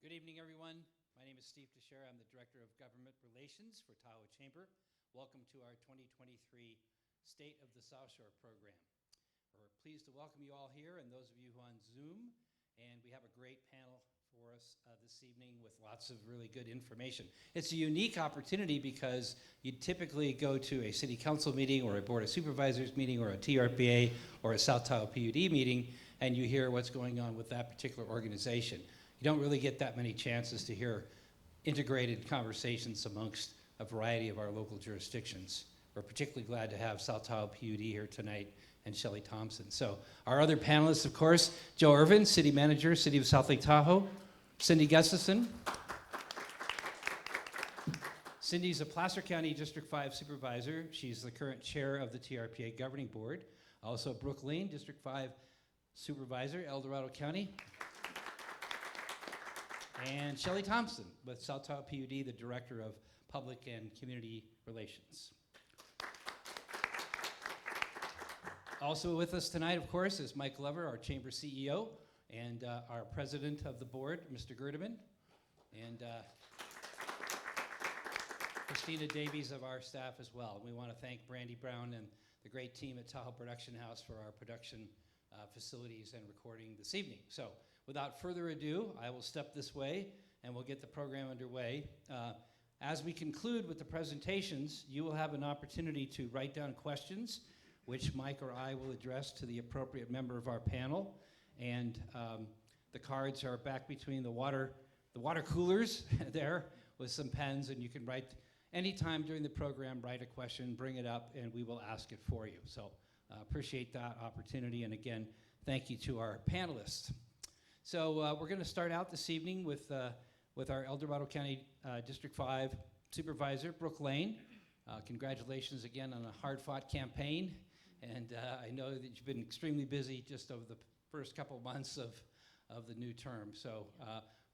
Good evening, everyone. My name is Steve Teixeira. I'm the Director of Government Relations for Tahoe Chamber. Welcome to our 2023 State of the South Shore program. We're pleased to welcome you all here and those of you who are on Zoom. And we have a great panel for us this evening with lots of really good information. It's a unique opportunity because you typically go to a city council meeting or a board of supervisors meeting or a TRPA or a South Tahoe PUD meeting, and you hear what's going on with that particular organization. You don't really get that many chances to hear integrated conversations amongst a variety of our local jurisdictions. We're particularly glad to have South Tahoe PUD here tonight and Shelley Thompson. So our other panelists, of course, Joe Irvin, City Manager, City of South Lake Tahoe. Cindy Gustafson. Cindy's a Placer County District 5 Supervisor. She's the current chair of the TRPA Governing Board. Also Brooke Lane, District 5 Supervisor, El Dorado County. And Shelley Thompson with South Tahoe PUD, the Director of Public and Community Relations. Also with us tonight, of course, is Mike Glover, our Chamber CEO, and our President of the Board, Mr. Gerdeman, and Christina Davies of our staff as well. We want to thank Brandy Brown and the great team at Tahoe Production House for our production facilities and recording this evening. So, without further ado, I will step this way and we'll get the program underway. As we conclude with the presentations, you will have an opportunity to write down questions, which Mike or I will address to the appropriate member of our panel. And the cards are back between the water coolers there with some pens, and you can write anytime during the program, write a question, bring it up, and we will ask it for you. So appreciate that opportunity, and again, thank you to our panelists. So we're going to start out this evening with our El Dorado County District 5 Supervisor, Brooke Lane. Congratulations again on a hard-fought campaign, and I know that you've been extremely busy just over the first couple of months of the new term. So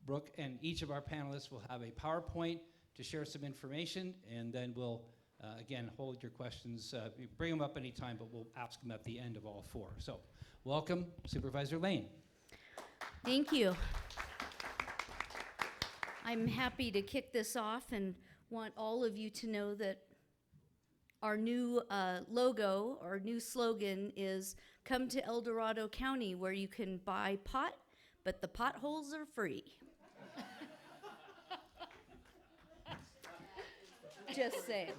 Brooke and each of our panelists will have a PowerPoint to share some information, and then we'll, again, hold your questions. Bring them up anytime, but we'll ask them at the end of all four. So welcome, Supervisor Lane. Thank you. I'm happy to kick this off and want all of you to know that our new logo, our new slogan is "Come to El Dorado County where you can buy pot, but the potholes are free." Just saying.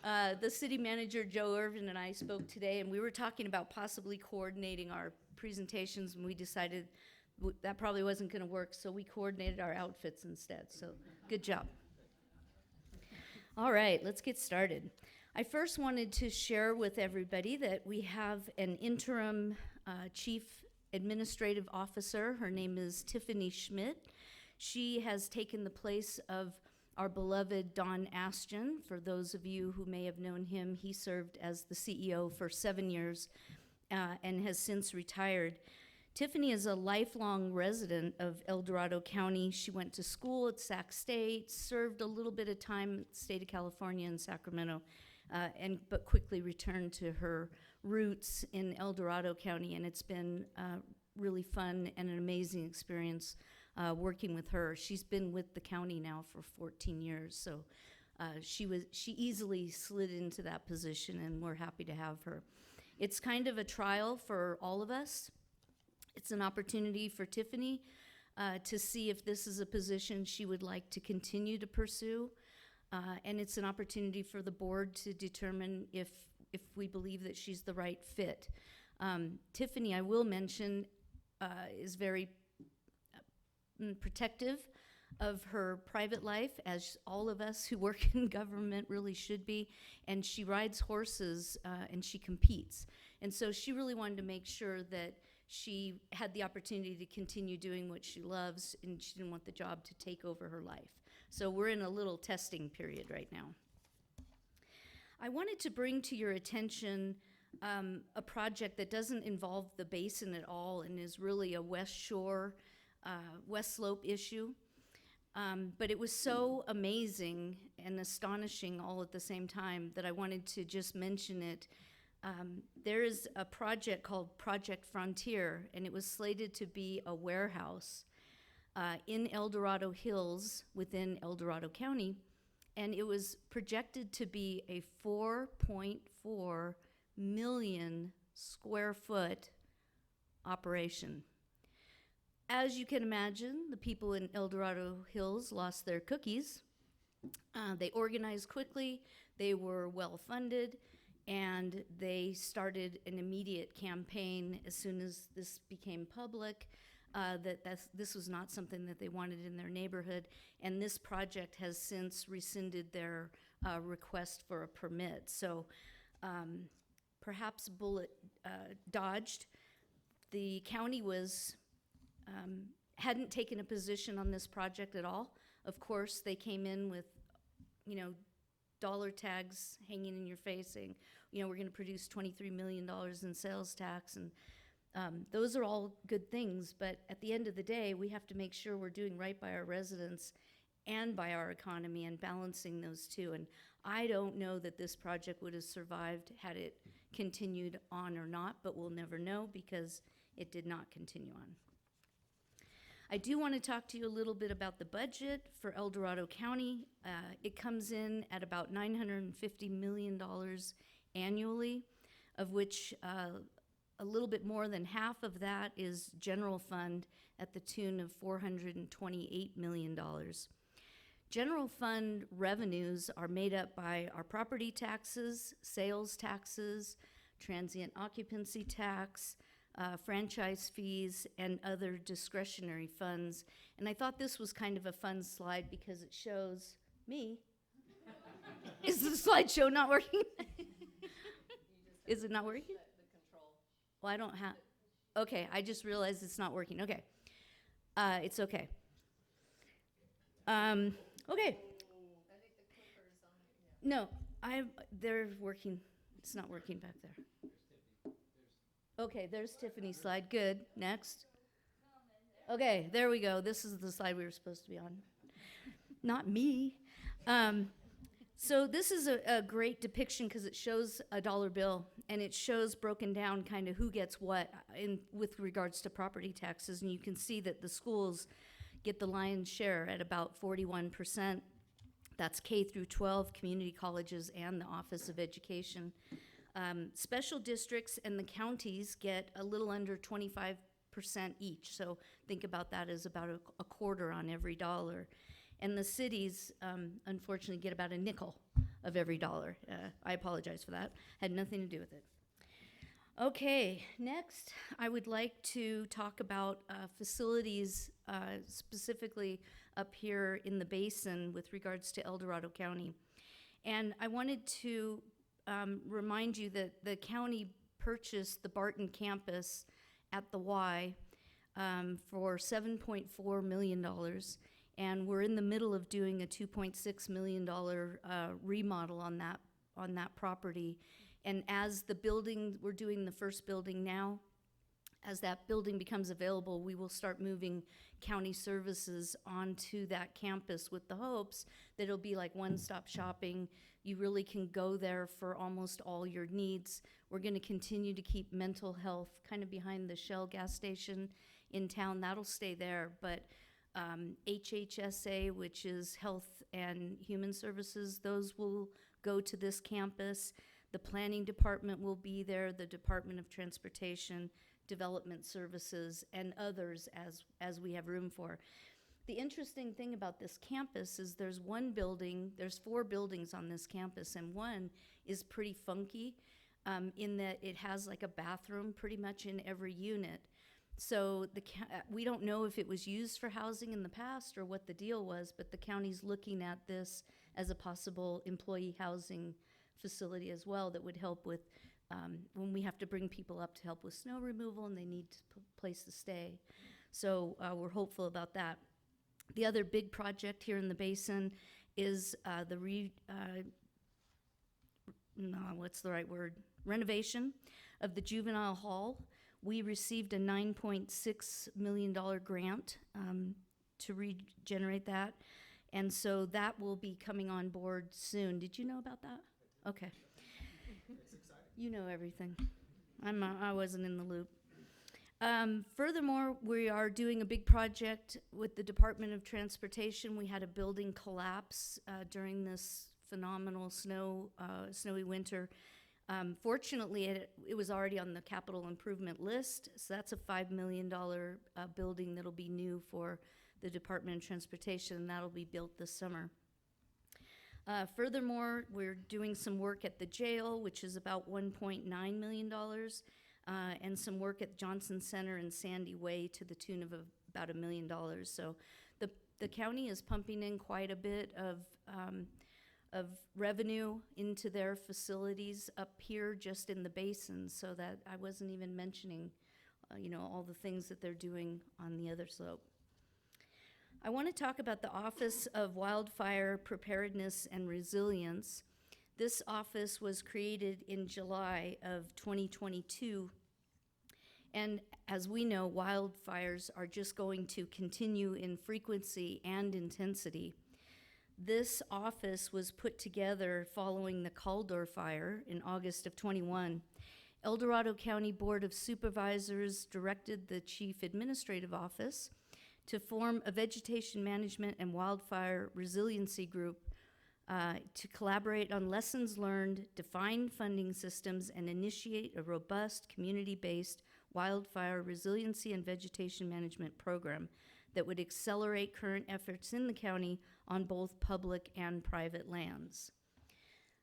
The city manager, Joe Irvin, and I spoke today, and we were talking about possibly coordinating our presentations, and we decided that probably wasn't going to work, so we coordinated our outfits instead. So good job. All right, let's get started. I first wanted to share with everybody that we have an interim chief administrative officer. Her name is Tiffany Schmidt. She has taken the place of our beloved Don Ashton. For those of you who may have known him, he served as the CEO for 7 years and has since retired. Tiffany is a lifelong resident of El Dorado County. She went to school at Sac State, served a little bit of time in the state of California in Sacramento, but quickly returned to her roots in El Dorado County, and it's been really fun and an amazing experience working with her. She's been with the county now for 14 years, so she easily slid into that position, and we're happy to have her. It's kind of a trial for all of us. It's an opportunity for Tiffany to see if this is a position she would like to continue to pursue, and it's an opportunity for the board to determine if we believe that she's the right fit. Tiffany, I will mention, is very protective of her private life, as all of us who work in government really should be, and she rides horses and she competes. And so she really wanted to make sure that she had the opportunity to continue doing what she loves, and she didn't want the job to take over her life. So we're in a little testing period right now. I wanted to bring to your attention a project that doesn't involve the basin at all and is really a West Shore, West Slope issue. But it was so amazing and astonishing all at the same time that I wanted to just mention it. There is a project called Project Frontier, and it was slated to be a warehouse in El Dorado Hills within El Dorado County, and it was projected to be a 4.4 million square foot operation. As you can imagine, the people in El Dorado Hills lost their cookies. They organized quickly, they were well funded, and they started an immediate campaign as soon as this became public this was not something that they wanted in their neighborhood, and this project has since rescinded their request for a permit. So perhaps bullet dodged. The county hadn't taken a position on this project at all. Of course, they came in with, dollar tags hanging in your face saying, we're going to produce $23 million in sales tax, and those are all good things, but at the end of the day, we have to make sure we're doing right by our residents and by our economy and balancing those two. And I don't know that this project would have survived had it continued on or not, but we'll never know because it did not continue on. I do want to talk to you a little bit about the budget for El Dorado County. It comes in at about $950 million annually, of which a little bit more than half of that is general fund at the tune of $428 million. General fund revenues are made up by our property taxes, sales taxes, transient occupancy tax, franchise fees, and other discretionary funds. And I thought this was kind of a fun slide because it shows me. Is the slideshow not working? Is it not working? Well, I don't have, okay, I just realized it's not working. Okay. It's okay. Okay. I think the clickers on it, No, they're working. It's not working back there. Okay, there's Tiffany's slide. Good. Next. Okay, there we go. This is the slide we were supposed to be on. Not me. So this is a great depiction because it shows a dollar bill, and it shows broken down kind of who gets what with regards to property taxes. And you can see that the schools get the lion's share at about 41%. That's K through 12, community colleges, and the Office of Education. Special districts and the counties get a little under 25% each. So think about that as about a quarter on every dollar. And the cities, unfortunately, get about a nickel of every dollar. I apologize for that. Had nothing to do with it. Okay, next, I would like to talk about facilities, specifically up here in the basin with regards to El Dorado County. And I wanted to remind you that the county purchased the Barton campus at the Y for $7.4 million. And we're in the middle of doing a $2.6 million remodel on that property. And as the building, we're doing the first building now, as that building becomes available, we will start moving county services onto that campus with the hopes that it'll be like one-stop shopping. You really can go there for almost all your needs. We're going to continue to keep mental health kind of behind the Shell gas station in town. That'll stay there, but HHSA, which is Health and Human Services, those will go to this campus. The planning department will be there, the Department of Transportation, Development Services, and others as we have room for. The interesting thing about this campus is there's 4 buildings on this campus, and one is pretty funky in that it has like a bathroom pretty much in every unit. So we don't know if it was used for housing in the past or what the deal was, but the county's looking at this as a possible employee housing facility as well that would help with when we have to bring people up to help with snow removal and they need a place to stay. So we're hopeful about that. The other big project here in the basin is renovation of the juvenile hall. We received a $9.6 million grant to regenerate that, and so that will be coming on board soon. Did you know about that? Okay. It's exciting. You know everything. I wasn't in the loop. Furthermore, we are doing a big project with the Department of Transportation. We had a building collapse during this phenomenal snowy winter. Fortunately, it was already on the capital improvement list, so that's a $5 million building that'll be new for the Department of Transportation, and that'll be built this summer. Furthermore, we're doing some work at the jail, which is about $1.9 million, and some work at Johnson Center and Sandy Way to the tune of about $1 million. So the county is pumping in quite a bit of revenue into their facilities up here just in the basin, so that I wasn't even mentioning, all the things that they're doing on the other slope. I want to talk about the Office of Wildfire Preparedness and Resilience. This office was created in July of 2022, and as we know, wildfires are just going to continue in frequency and intensity. This office was put together following the Caldor fire in August of 21. El Dorado County Board of Supervisors directed the Chief Administrative Office to form a vegetation management and wildfire resiliency group to collaborate on lessons learned, define funding systems, and initiate a robust community-based wildfire resiliency and vegetation management program that would accelerate current efforts in the county on both public and private lands.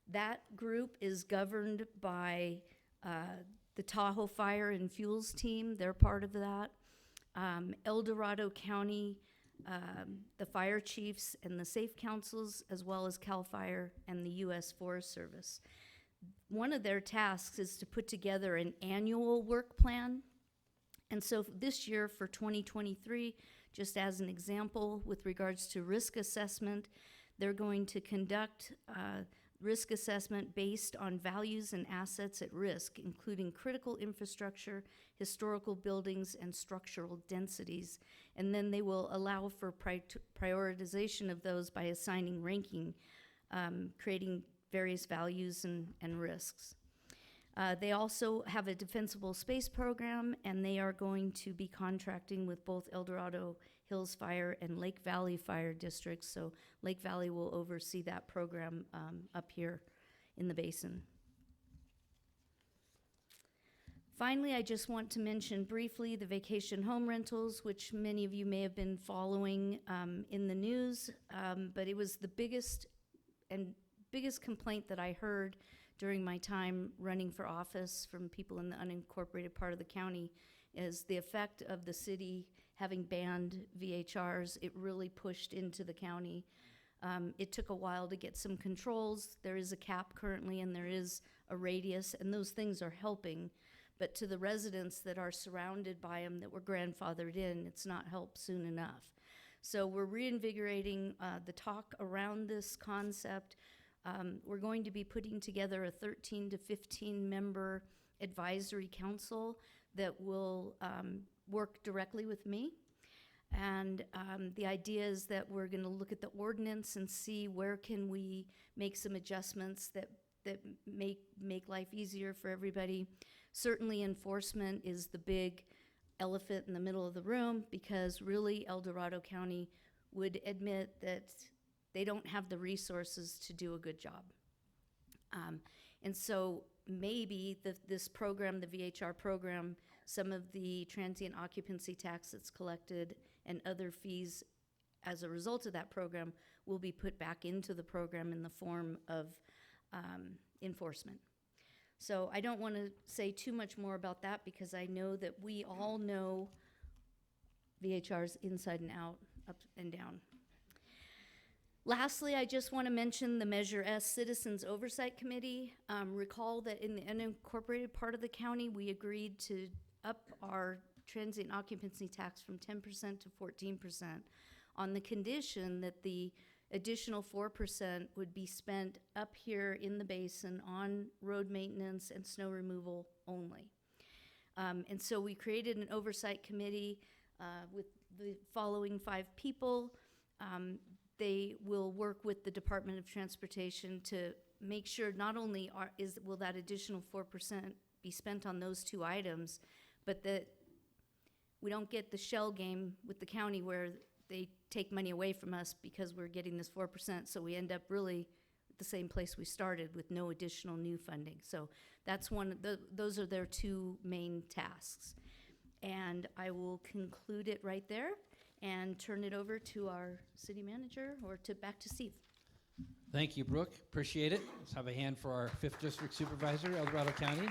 That group is governed by the Tahoe Fire and Fuels team. They're part of that. El Dorado County, the fire chiefs and the safe councils, as well as CAL FIRE and the U.S. Forest Service. One of their tasks is to put together an annual work plan. And so this year for 2023, just as an example, with regards to risk assessment, they're going to conduct risk assessment based on values and assets at risk, including critical infrastructure, historical buildings, and structural densities. And then they will allow for prioritization of those by assigning ranking, creating various values and risks. They also have a defensible space program, and they are going to be contracting with both El Dorado Hills Fire and Lake Valley Fire Districts. So Lake Valley will oversee that program up here in the basin. Finally, I just want to mention briefly the vacation home rentals, which many of you may have been following in the news, but it was the biggest complaint that I heard during my time running for office from people in the unincorporated part of the county is the effect of the city having banned VHRs. It really pushed into the county. It took a while to get some controls. There is a cap currently, and there is a radius, and those things are helping. But to the residents that are surrounded by them that were grandfathered in, it's not helped soon enough. So we're reinvigorating the talk around this concept. We're going to be putting together a 13 to 15 member advisory council that will work directly with me. And the idea is that we're going to look at the ordinance and see where can we make some adjustments that make life easier for everybody. Certainly enforcement is the big elephant in the middle of the room, because really El Dorado County would admit that they don't have the resources to do a good job. And so maybe this program, the VHR program, some of the transient occupancy tax that's collected and other fees as a result of that program will be put back into the program in the form of enforcement. So I don't want to say too much more about that, because I know that we all know VHRs inside and out, up and down. Lastly, I just want to mention the Measure S Citizens Oversight Committee. Recall that in the unincorporated part of the county, we agreed to up our transient occupancy tax from 10% to 14% on the condition that the additional 4% would be spent up here in the basin on road maintenance and snow removal only. And so we created an oversight committee with the following 5 people. They will work with the Department of Transportation to make sure not only will that additional 4% be spent on those 2 items, but that we don't get the shell game with the county where they take money away from us because we're getting this 4%. So we end up really at the same place we started with no additional new funding. So that's those are their two main tasks. And I will conclude it right there and turn it over to our city manager or back to Steve. Thank you, Brooke. Appreciate it. Let's have a hand for our 5th District Supervisor, El Dorado County.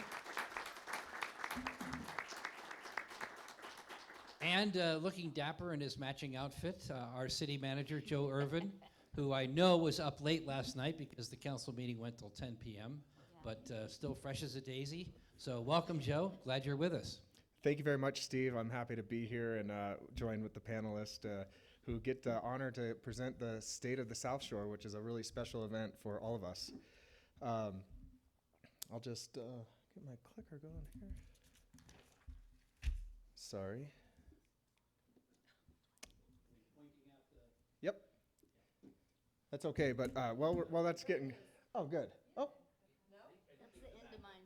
And looking dapper in his matching outfit, our city manager, Joe Irvin, who I know was up late last night because the council meeting went till 10 p.m., but still fresh as a daisy. So welcome, Joe. Glad you're with us. Thank you very much, Steve. I'm happy to be here and join with the panelists who get the honor to present the State of the South Shore, which is a really special event for all of us. I'll just get my clicker going here. Sorry. Yep. That's okay, but while that's getting, oh, good. Oh, That's the end of mine.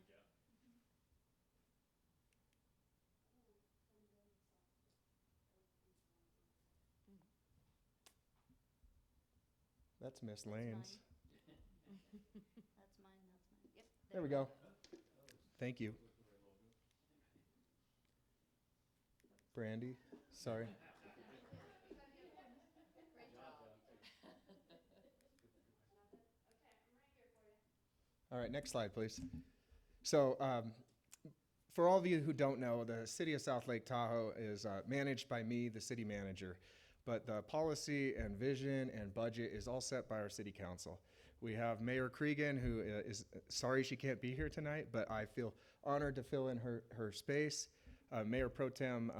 that's Miss Lane's. That's mine. Yep. There we go. Thank you. Brandy, sorry. All right, next slide, please. So, for all of you who don't know, the City of South Lake Tahoe is managed by me, the city manager, but the policy and vision and budget is all set by our city council. We have Mayor Cregan, who is sorry she can't be here tonight, but I feel honored to fill in her space. Mayor Pro Tem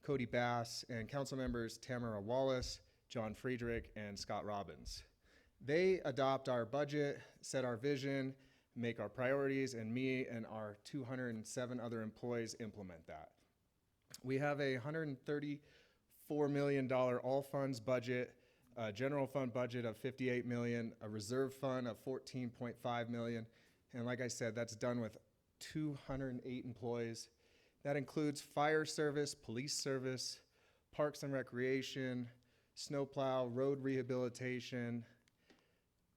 Cody Bass, and council members Tamara Wallace, John Friedrich, and Scott Robbins. They adopt our budget, set our vision, make our priorities, and me and our 207 other employees implement that. We have a $134 million all funds budget, a general fund budget of $58 million, a reserve fund of $14.5 million, and like I said, that's done with 208 employees. That includes fire service, police service, parks and recreation, snowplow, road rehabilitation,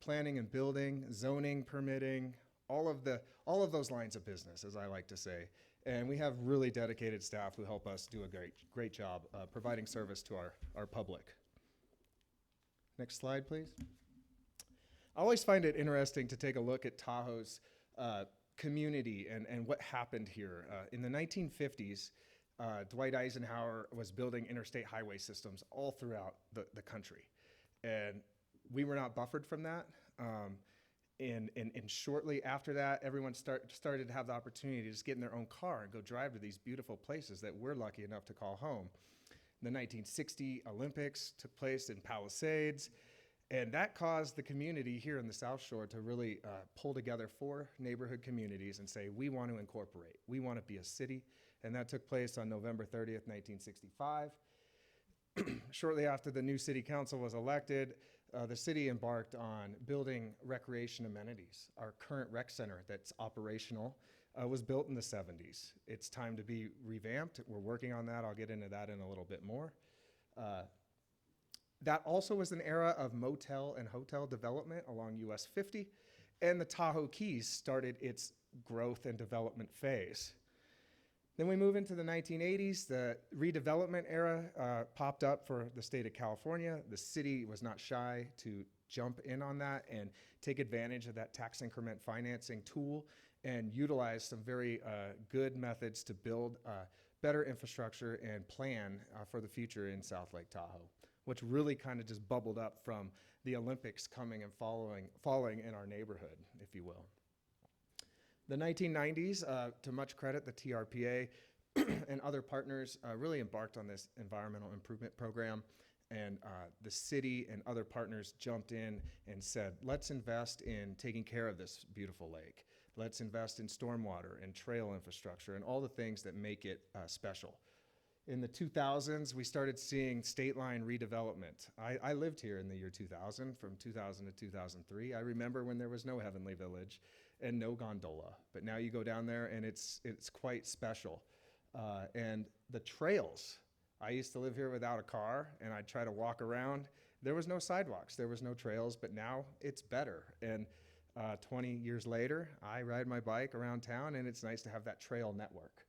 planning and building, zoning, permitting, all of those lines of business, as I like to say. And we have really dedicated staff who help us do a great job providing service to our public. Next slide, please. I always find it interesting to take a look at Tahoe's community and what happened here. In the 1950s, Dwight Eisenhower was building interstate highway systems all throughout the country. And we were not buffered from that. And shortly after that, everyone started to have the opportunity to just get in their own car and go drive to these beautiful places that we're lucky enough to call home. The 1960 Olympics took place in Palisades, and that caused the community here in the South Shore to really pull together 4 neighborhood communities and say, we want to incorporate, we want to be a city, and that took place on November 30th, 1965. Shortly after the new city council was elected, the city embarked on building recreation amenities. Our current rec center that's operational was built in the 70s. It's time to be revamped. We're working on that. I'll get into that in a little bit more. That also was an era of motel and hotel development along US 50, and the Tahoe Keys started its growth and development phase. Then we move into the 1980s. The redevelopment era popped up for the state of California. The city was not shy to jump in on that and take advantage of that tax increment financing tool and utilize some very good methods to build better infrastructure and plan for the future in South Lake Tahoe, which really kind of just bubbled up from the Olympics coming and falling in our neighborhood, if you will. The 1990s, to much credit, the TRPA and other partners really embarked on this environmental improvement program, and the city and other partners jumped in and said, let's invest in taking care of this beautiful lake. Let's invest in stormwater and trail infrastructure and all the things that make it special. In the 2000s, we started seeing state line redevelopment. I lived here in the year 2000, from 2000 to 2003. I remember when there was no Heavenly Village and no gondola, but now you go down there and it's quite special. And the trails, I used to live here without a car, and I'd try to walk around. There was no sidewalks, there was no trails, but now it's better. And 20 years later, I ride my bike around town, and it's nice to have that trail network.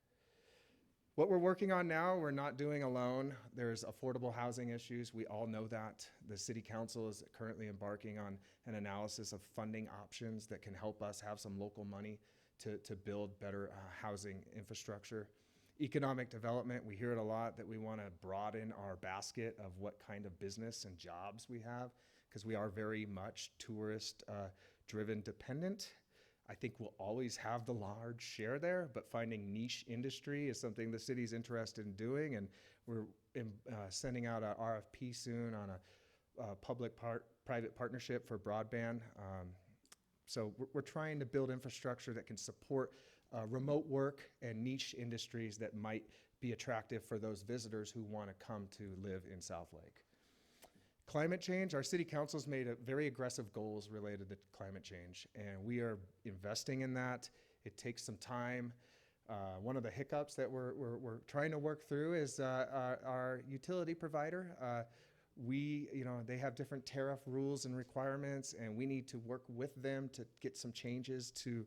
What we're working on now, we're not doing alone. There's affordable housing issues. We all know that. The City Council is currently embarking on an analysis of funding options that can help us have some local money to build better housing infrastructure. Economic development, we hear it a lot that we want to broaden our basket of what kind of business and jobs we have, because we are very much tourist driven dependent. I think we'll always have the large share there, but finding niche industry is something the city's interested in doing, and we're sending out an RFP soon on a public-private partnership for broadband. So we're trying to build infrastructure that can support remote work and niche industries that might be attractive for those visitors who want to come to live in South Lake. Climate change, our city council's made very aggressive goals related to climate change, and we are investing in that. It takes some time. One of the hiccups that we're trying to work through is our utility provider. They have different tariff rules and requirements, and we need to work with them to get some changes to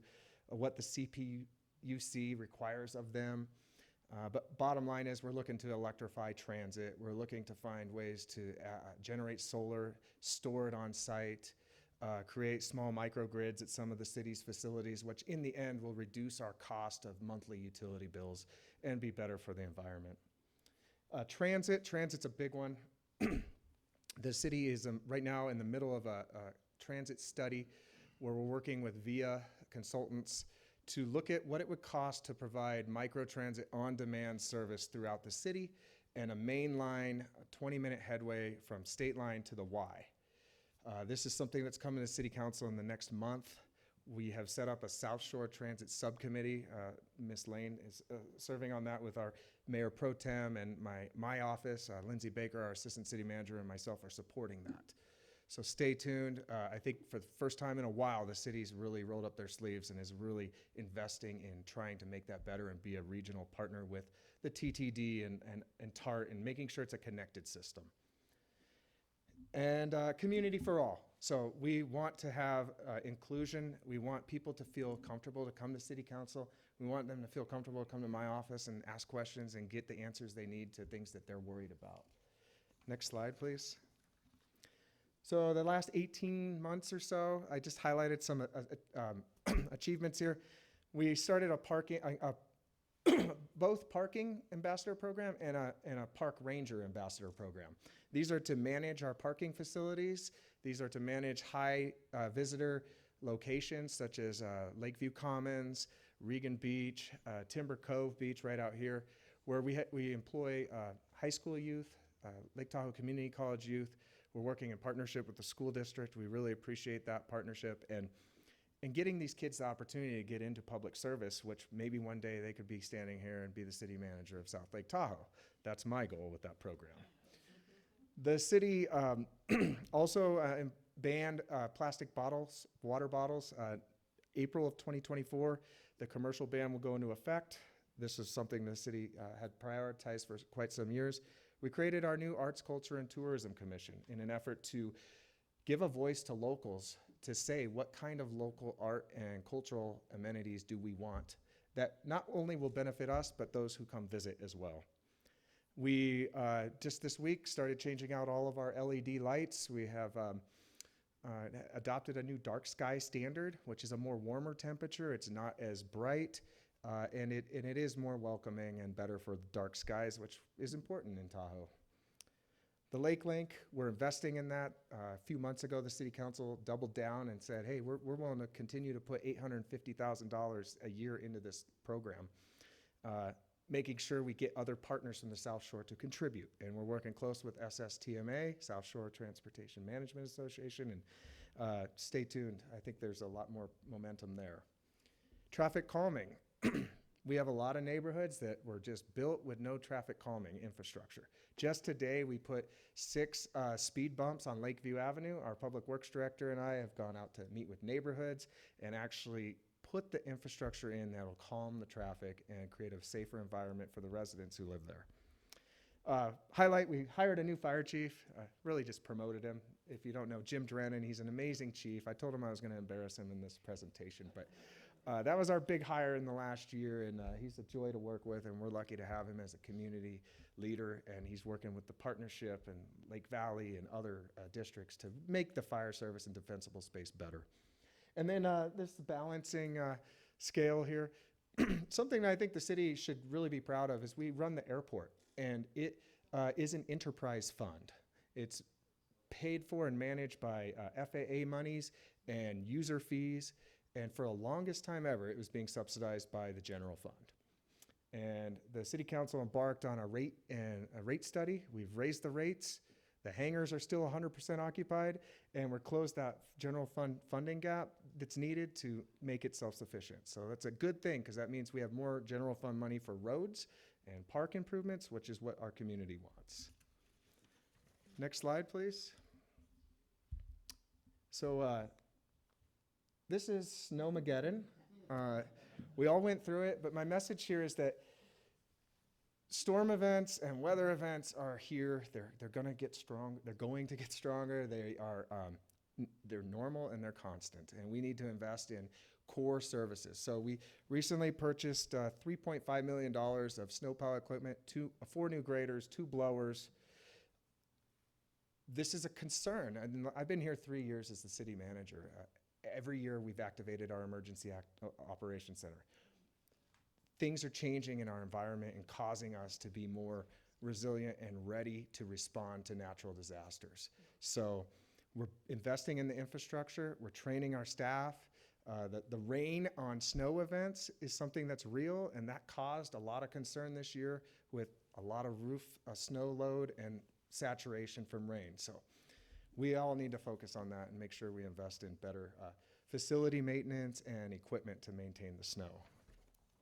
what the CPUC requires of them. But bottom line is we're looking to electrify transit. We're looking to find ways to generate solar, store it on site, create small microgrids at some of the city's facilities, which in the end will reduce our cost of monthly utility bills and be better for the environment. Transit's a big one. The city is right now in the middle of a transit study where we're working with VIA consultants to look at what it would cost to provide microtransit on-demand service throughout the city and a main line, a 20-minute headway from State Line to the Y. This is something that's coming to City Council in the next month. We have set up a South Shore Transit Subcommittee. Ms. Lane is serving on that with our Mayor Pro Tem and my office. Lindsay Baker, our Assistant City Manager, and myself are supporting that. So stay tuned. I think for the first time in a while, the city's really rolled up their sleeves and is really investing in trying to make that better and be a regional partner with the TTD and TART and making sure it's a connected system. And community for all. So we want to have inclusion. We want people to feel comfortable to come to City Council. We want them to feel comfortable to come to my office and ask questions and get the answers they need to things that they're worried about. Next slide, please. So the last 18 months or so, I just highlighted some achievements here. We started both parking ambassador program and a park ranger ambassador program. These are to manage our parking facilities. These are to manage high visitor locations such as Lakeview Commons, Regan Beach, Timber Cove Beach right out here, where we employ high school youth, Lake Tahoe Community College youth. We're working in partnership with the school district. We really appreciate that partnership and getting these kids the opportunity to get into public service, which maybe one day they could be standing here and be the city manager of South Lake Tahoe. That's my goal with that program. The city also banned plastic bottles, water bottles. April of 2024, the commercial ban will go into effect. This is something the city had prioritized for quite some years. We created our new Arts, Culture, and Tourism Commission in an effort to give a voice to locals to say what kind of local art and cultural amenities do we want that not only will benefit us, but those who come visit as well. We just this week started changing out all of our LED lights. We have adopted a new dark sky standard, which is a more warmer temperature. It's not as bright. And it is more welcoming and better for the dark skies, which is important in Tahoe. The Lake Link, we're investing in that. A few months ago, the City Council doubled down and said, hey, we're willing to continue to put $850,000 a year into this program, making sure we get other partners from the South Shore to contribute. And we're working close with SSTMA, South Shore Transportation Management Association, and stay tuned. I think there's a lot more momentum there. Traffic calming. We have a lot of neighborhoods that were just built with no traffic calming infrastructure. Just today, we put 6 speed bumps on Lakeview Avenue. Our public works director and I have gone out to meet with neighborhoods and actually put the infrastructure in that'll calm the traffic and create a safer environment for the residents who live there. Highlight, we hired a new fire chief, really just promoted him. If you don't know, Jim Drennan, he's an amazing chief. I told him I was going to embarrass him in this presentation, but that was our big hire in the last year, and he's a joy to work with, and we're lucky to have him as a community leader, and he's working with the partnership and Lake Valley and other districts to make the fire service and defensible space better. And then this balancing scale here, something that I think the city should really be proud of is we run the airport, and it is an enterprise fund. It's paid for and managed by FAA monies and user fees, and for the longest time ever, it was being subsidized by the general fund. And the city council embarked on a rate study. We've raised the rates. The hangars are still 100% occupied, and we're closed that general fund funding gap that's needed to make it self-sufficient. So that's a good thing, because that means we have more general fund money for roads and park improvements, which is what our community wants. Next slide, please. So this is Snowmageddon. We all went through it, but my message here is that storm events and weather events are here. They're going to get strong. They're going to get stronger. They're normal and they're constant, and we need to invest in core services. So we recently purchased $3.5 million of snowplow equipment, 4 new graders, 2 blowers. This is a concern. I've been here 3 years as the city manager. Every year we've activated our emergency operations center. Things are changing in our environment and causing us to be more resilient and ready to respond to natural disasters. So we're investing in the infrastructure, we're training our staff. The rain on snow events is something that's real, and that caused a lot of concern this year with a lot of roof snow load and saturation from rain. So we all need to focus on that and make sure we invest in better facility maintenance and equipment to maintain the snow.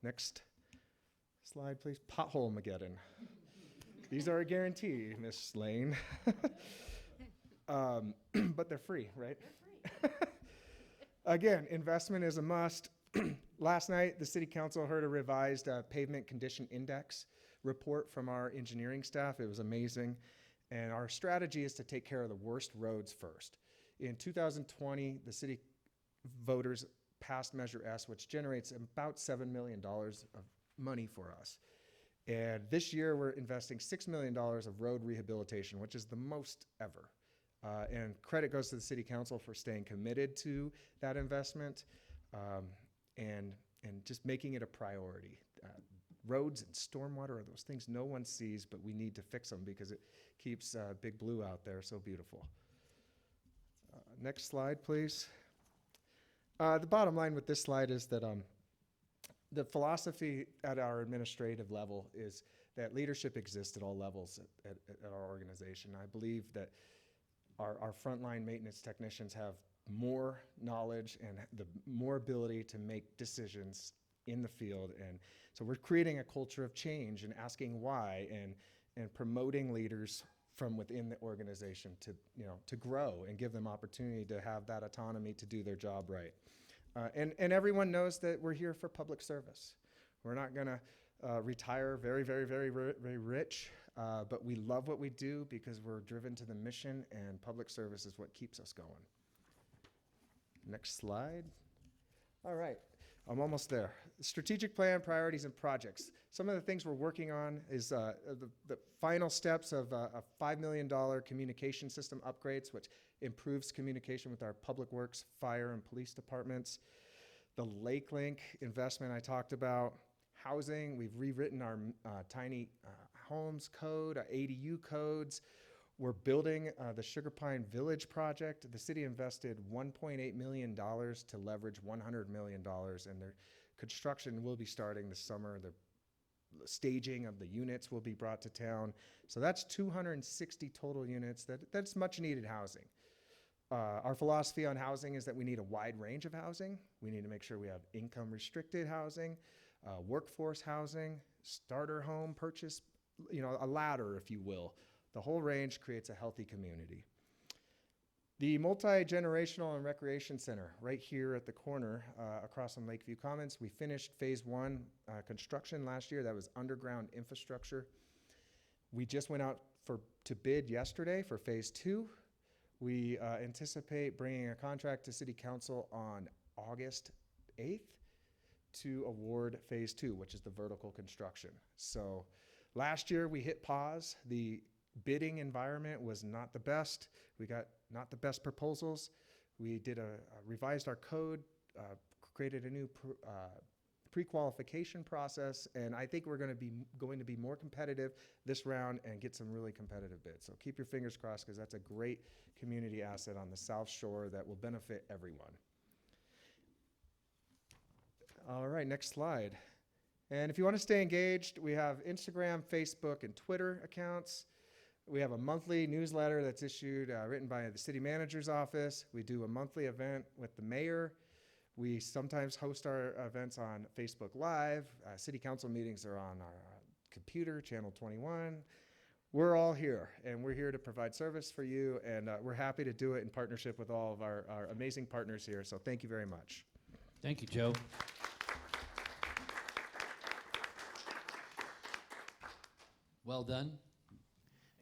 Next slide, please. Pothole-mageddon. These are a guarantee, Miss Lane. But they're free, right? They're free. Again, investment is a must. Last night, the city council heard a revised pavement condition index report from our engineering staff. It was amazing. And our strategy is to take care of the worst roads first. In 2020, the city voters passed Measure S, which generates about $7 million of money for us. And this year, we're investing $6 million of road rehabilitation, which is the most ever. And credit goes to the city council for staying committed to that investment and just making it a priority. Roads and stormwater are those things no one sees, but we need to fix them because it keeps Big Blue out there so beautiful. Next slide, please. The bottom line with this slide is that the philosophy at our administrative level is that leadership exists at all levels at our organization. I believe that our frontline maintenance technicians have more knowledge and the more ability to make decisions in the field. And so we're creating a culture of change and asking why and promoting leaders from within the organization to grow and give them opportunity to have that autonomy to do their job right. And everyone knows that we're here for public service. We're not going to retire very, very, very, very rich, but we love what we do because we're driven to the mission, and public service is what keeps us going. Next slide. All right, I'm almost there. Strategic plan, priorities, and projects. Some of the things we're working on is the final steps of a $5 million communication system upgrades, which improves communication with our public works, fire, and police departments. The Lake Link investment I talked about. Housing, we've rewritten our tiny homes code, ADU codes. We're building the Sugar Pine Village project. The city invested $1.8 million to leverage $100 million, and their construction will be starting this summer. The staging of the units will be brought to town. So that's 260 total units. That's much needed housing. Our philosophy on housing is that we need a wide range of housing. We need to make sure we have income restricted housing, workforce housing, starter home purchase, a ladder, if you will. The whole range creates a healthy community. The Multi-Generational and Recreation Center, right here at the corner, across from Lakeview Commons. We finished phase 1 construction last year. That was underground infrastructure. We just went out to bid yesterday for phase 2. We anticipate bringing a contract to City Council on August 8th to award phase 2, which is the vertical construction. So last year we hit pause. The bidding environment was not the best. We got not the best proposals. We did revised our code, created a new pre-qualification process, and I think we're going to be more competitive this round and get some really competitive bids. So keep your fingers crossed, because that's a great community asset on the South Shore that will benefit everyone. All right, next slide. And if you want to stay engaged, we have Instagram, Facebook, and Twitter accounts. We have a monthly newsletter that's issued, written by the city manager's office. We do a monthly event with the mayor. We sometimes host our events on Facebook Live. City council meetings are on our computer, channel 21. We're all here, and we're here to provide service for you, and we're happy to do it in partnership with all of our amazing partners here. So thank you very much. Thank you, Joe. Well done.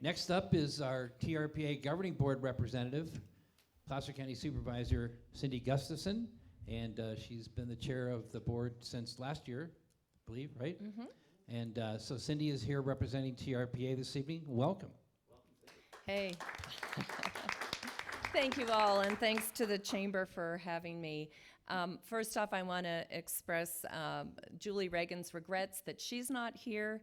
Next up is our TRPA Governing Board representative, Placer County Supervisor Cindy Gustafson, and she's been the chair of the board since last year, I believe, right? Mm-hmm. And so Cindy is here representing TRPA this evening. Welcome. Hey. Thank you all, and thanks to the Chamber for having me. First off, I want to express Julie Reagan's regrets that she's not here.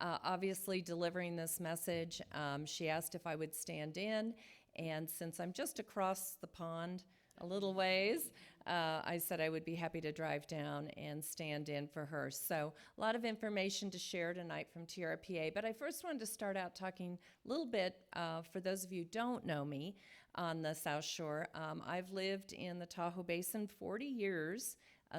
Obviously delivering this message. She asked if I would stand in, and since I'm just across the pond a little ways, I said I would be happy to drive down and stand in for her. So a lot of information to share tonight from TRPA, but I first wanted to start out talking a little bit, for those of you who don't know me, on the South Shore. I've lived in the Tahoe Basin 40 years.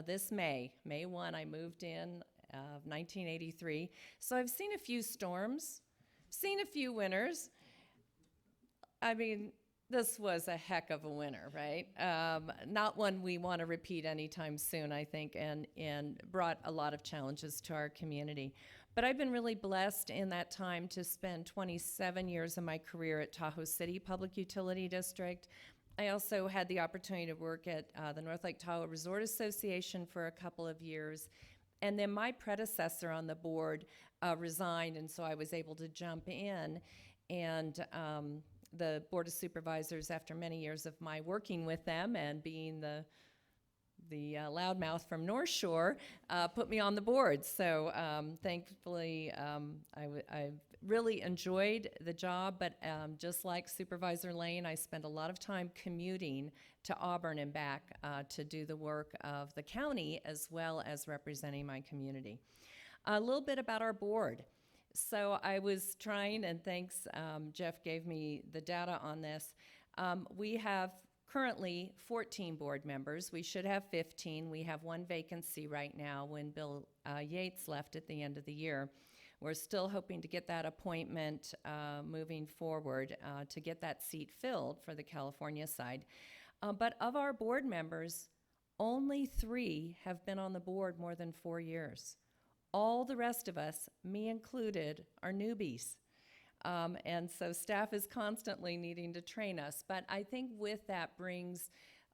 This May 1, I moved in of 1983. So I've seen a few storms, seen a few winters. I mean, this was a heck of a winter, right? Not one we want to repeat anytime soon, I think, and brought a lot of challenges to our community. But I've been really blessed in that time to spend 27 years of my career at Tahoe City Public Utility District. I also had the opportunity to work at the North Lake Tahoe Resort Association for a couple of years. And then my predecessor on the board resigned, and so I was able to jump in. And the Board of Supervisors, after many years of my working with them and being the loudmouth from North Shore, put me on the board. So thankfully, I really enjoyed the job, but just like Supervisor Lane, I spent a lot of time commuting to Auburn and back to do the work of the county as well as representing my community. A little bit about our board. So I was trying, and thanks, Jeff gave me the data on this. We have currently 14 board members. We should have 15. We have one vacancy right now when Bill Yates left at the end of the year. We're still hoping to get that appointment moving forward to get that seat filled for the California side. But of our board members, only 3 have been on the board more than 4 years. All the rest of us, me included, are newbies. And so staff is constantly needing to train us. But I think with that brings,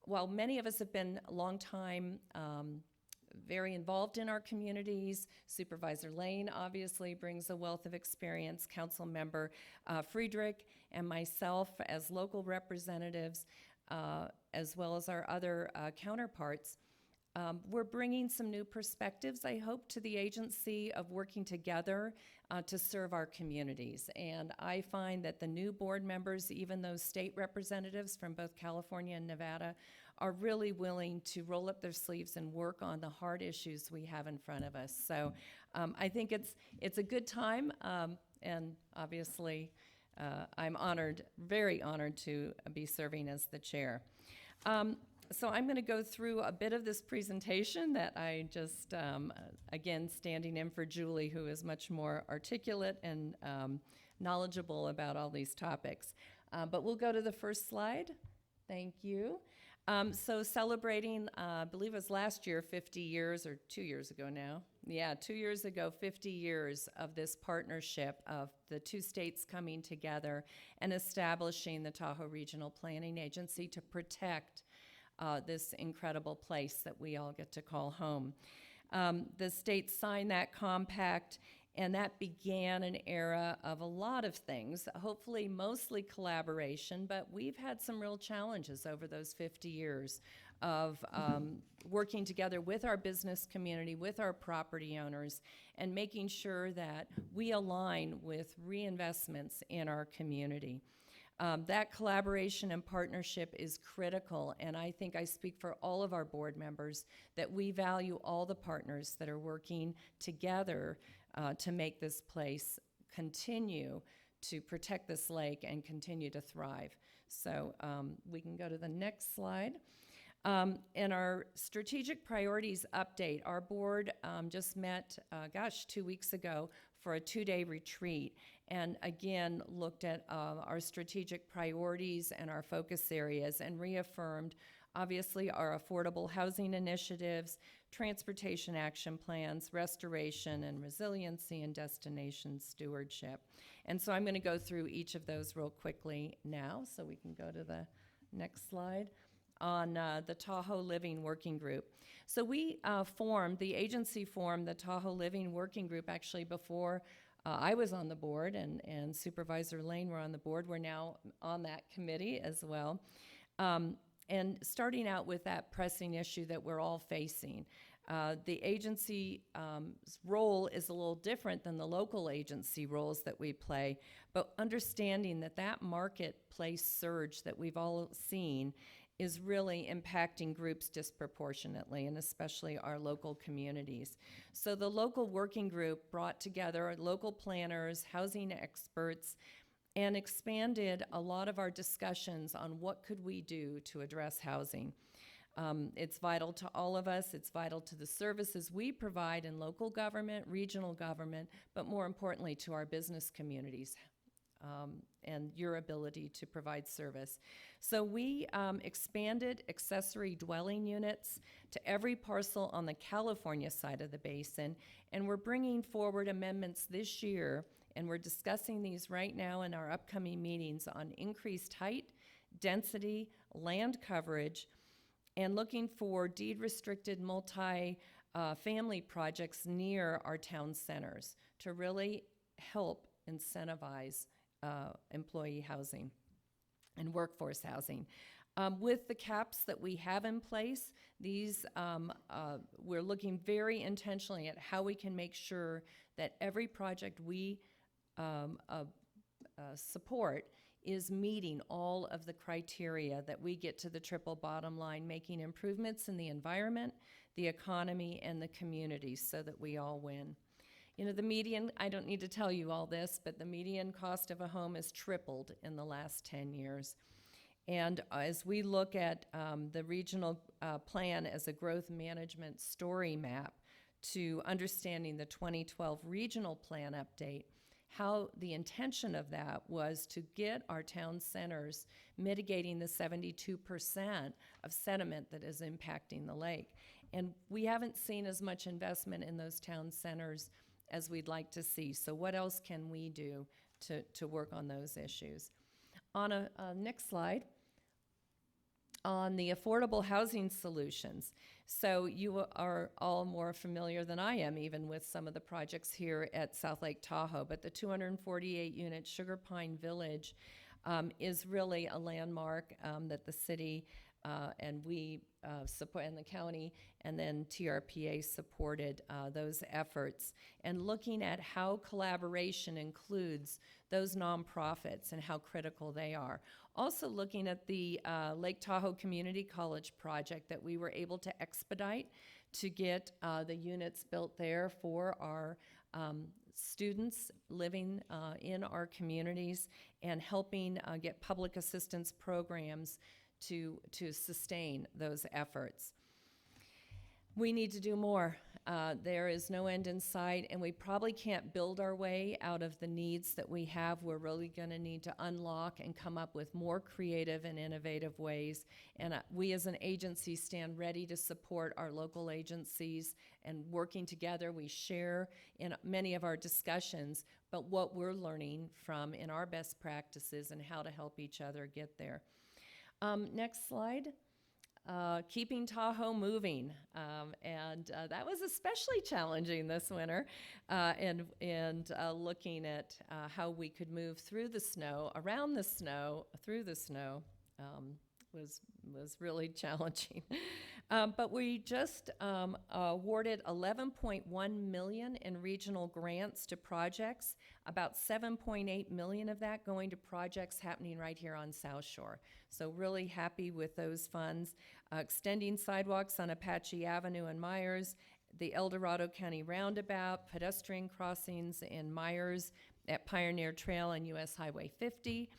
while many of us have been a long time very involved in our communities, Supervisor Lane obviously brings a wealth of experience, Council Member Friedrich and myself as local representatives, as well as our other counterparts. We're bringing some new perspectives, I hope, to the agency of working together to serve our communities. And I find that the new board members, even those state representatives from both California and Nevada, are really willing to roll up their sleeves and work on the hard issues we have in front of us. So I think it's a good time, and obviously I'm honored, very honored to be serving as the chair. So I'm going to go through a bit of this presentation that I just, again, standing in for Julie, who is much more articulate and knowledgeable about all these topics. But we'll go to the first slide. Thank you. So celebrating, I believe it was last year, 50 years, or 2 years ago now. Yeah, 2 years ago, 50 years of this partnership of the two states coming together and establishing the Tahoe Regional Planning Agency to protect this incredible place that we all get to call home. The states signed that compact, and that began an era of a lot of things, hopefully mostly collaboration, but we've had some real challenges over those 50 years of working together with our business community, with our property owners, and making sure that we align with reinvestments in our community. That collaboration and partnership is critical, and I think I speak for all of our board members that we value all the partners that are working together to make this place continue to protect this lake and continue to thrive. So we can go to the next slide. In our strategic priorities update, our board just met, 2 weeks ago for a 2-day retreat, and again looked at our strategic priorities and our focus areas and reaffirmed obviously our affordable housing initiatives, transportation action plans, restoration and resiliency, and destination stewardship. And so I'm going to go through each of those real quickly now, so we can go to the next slide on the Tahoe Living Working Group. So we the agency formed the Tahoe Living Working Group actually before I was on the board, and Supervisor Lane were on the board. We're now on that committee as well. And starting out with that pressing issue that we're all facing. The agency's role is a little different than the local agency roles that we play, but understanding that that marketplace surge that we've all seen is really impacting groups disproportionately, and especially our local communities. So the local working group brought together local planners, housing experts, and expanded a lot of our discussions on what could we do to address housing. It's vital to all of us. It's vital to the services we provide in local government, regional government, but more importantly to our business communities and your ability to provide service. So we expanded accessory dwelling units to every parcel on the California side of the basin, and we're bringing forward amendments this year, and we're discussing these right now in our upcoming meetings on increased height, density, land coverage, and looking for deed-restricted multi-family projects near our town centers to really help incentivize employee housing and workforce housing. With the caps that we have in place, these we're looking very intentionally at how we can make sure that every project we support is meeting all of the criteria that we get to the triple bottom line, making improvements in the environment, the economy, and the community so that we all win. You know, the median, I don't need to tell you all this, but the median cost of a home has tripled in the last 10 years. And as we look at the regional plan as a growth management story map to understanding the 2012 regional plan update, how the intention of that was to get our town centers mitigating the 72% of sediment that is impacting the lake. And we haven't seen as much investment in those town centers as we'd like to see. So what else can we do to work on those issues? On a next slide, on the affordable housing solutions. So you are all more familiar than I am even with some of the projects here at South Lake Tahoe, but the 248-unit Sugar Pine Village is really a landmark that the city and we support, and the county, and then TRPA supported those efforts. And looking at how collaboration includes those nonprofits and how critical they are. Also looking at the Lake Tahoe Community College project that we were able to expedite to get the units built there for our students living in our communities, and helping get public assistance programs to sustain those efforts. We need to do more. There is no end in sight, and we probably can't build our way out of the needs that we have. We're really going to need to unlock and come up with more creative and innovative ways. And we as an agency stand ready to support our local agencies, and working together, we share in many of our discussions, but what we're learning from in our best practices and how to help each other get there. Next slide. Keeping Tahoe moving, and that was especially challenging this winter, and looking at how we could move through the snow, around the snow, through the snow, was really challenging. But we just awarded $11.1 million in regional grants to projects, about $7.8 million of that going to projects happening right here on South Shore. So really happy with those funds. Extending sidewalks on Apache Avenue and Myers, the El Dorado County Roundabout, pedestrian crossings in Myers at Pioneer Trail and US Highway 50,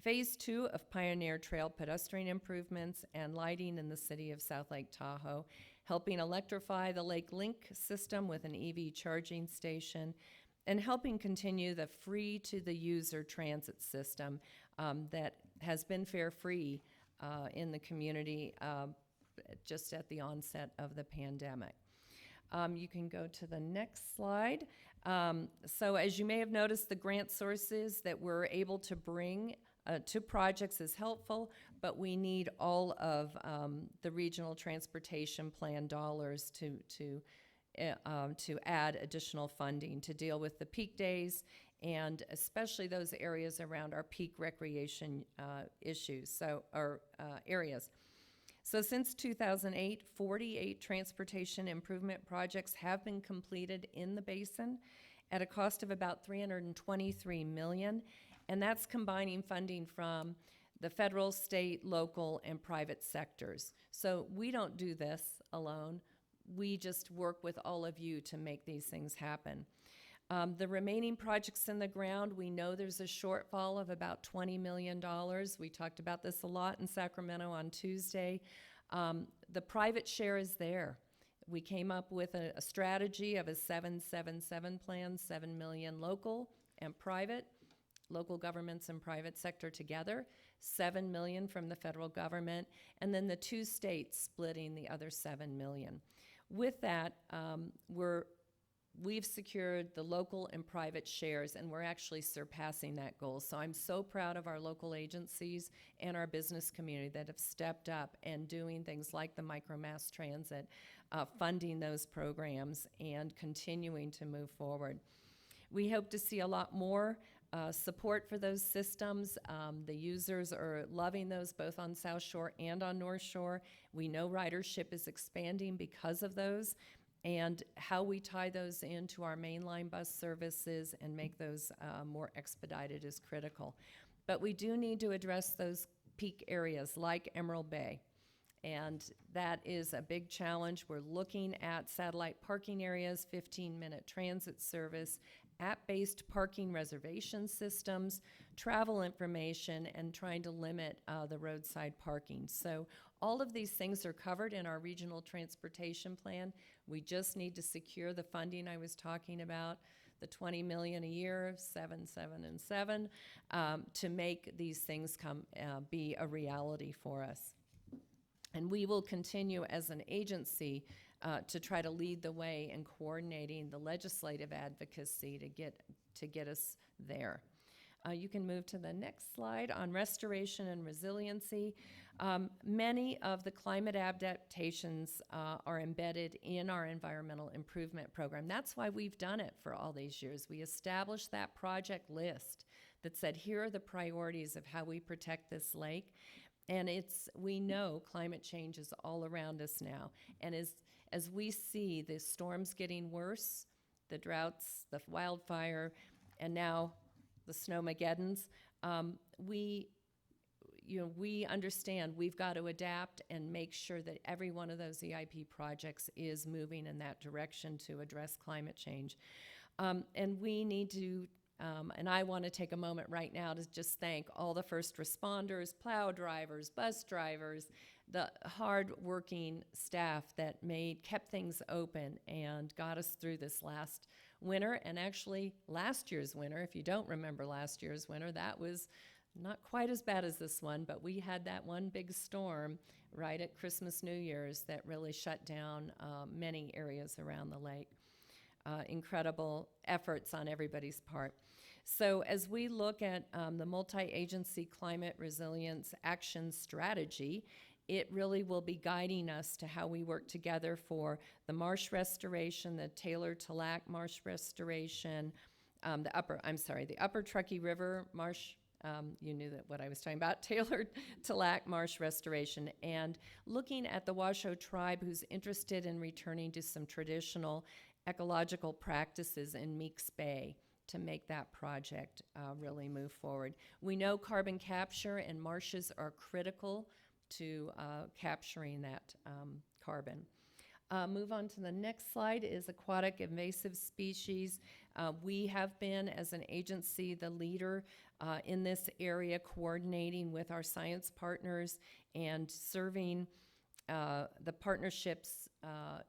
Phase 2 of Pioneer Trail pedestrian improvements and lighting in the city of South Lake Tahoe, helping electrify the Lake Link system with an EV charging station, and helping continue the free-to-the-user transit system that has been fare-free in the community just at the onset of the pandemic. You can go to the next slide. So as you may have noticed, the grant sources that we're able to bring to projects is helpful, but we need all of the regional transportation plan dollars to add additional funding to deal with the peak days, and especially those areas around our peak recreation areas. So since 2008, 48 transportation improvement projects have been completed in the basin at a cost of about $323 million, and that's combining funding from the federal, state, local, and private sectors. So we don't do this alone. We just work with all of you to make these things happen. The remaining projects in the ground, we know there's a shortfall of about $20 million. We talked about this a lot in Sacramento on Tuesday. The private share is there. We came up with a strategy of a 7-7-7 plan, 7 million local and private, local governments and private sector together, 7 million from the federal government, and then the 2 states splitting the other 7 million. With that, we've secured the local and private shares, and we're actually surpassing that goal. So I'm so proud of our local agencies and our business community that have stepped up and doing things like the micromass transit, funding those programs and continuing to move forward. We hope to see a lot more support for those systems. The users are loving those both on South Shore and on North Shore. We know ridership is expanding because of those, and how we tie those into our mainline bus services and make those more expedited is critical. But we do need to address those peak areas like Emerald Bay, and that is a big challenge. We're looking at satellite parking areas, 15-minute transit service, app-based parking reservation systems, travel information, and trying to limit the roadside parking. So all of these things are covered in our regional transportation plan. We just need to secure the funding I was talking about, the $20 million a year, 7, 7, and 7, to make these things be a reality for us. And we will continue as an agency to try to lead the way in coordinating the legislative advocacy to get us there. You can move to the next slide on restoration and resiliency. Many of the climate adaptations are embedded in our environmental improvement program. That's why we've done it for all these years. We established that project list that said, here are the priorities of how we protect this lake. And we know climate change is all around us now. And as we see the storms getting worse, the droughts, the wildfire, and now the snowmageddons, we understand we've got to adapt and make sure that every one of those EIP projects is moving in that direction to address climate change. And we need to, and I want to take a moment right now to just thank all the first responders, plow drivers, bus drivers, the hard-working staff that kept things open and got us through this last winter, and actually last year's winter. If you don't remember last year's winter, that was not quite as bad as this one, but we had that one big storm right at Christmas, New Year's that really shut down many areas around the lake. Incredible efforts on everybody's part. So as we look at the multi-agency climate resilience action strategy, it really will be guiding us to how we work together for the marsh restoration, the Taylor to Lac marsh restoration, the upper Truckee River marsh, you knew that what I was talking about, Taylor to Lac marsh restoration, and looking at the Washoe tribe who's interested in returning to some traditional ecological practices in Meeks Bay to make that project really move forward. We know carbon capture and marshes are critical to capturing that carbon. Move on to the next slide is aquatic invasive species. We have been, as an agency, the leader in this area, coordinating with our science partners and serving the partnerships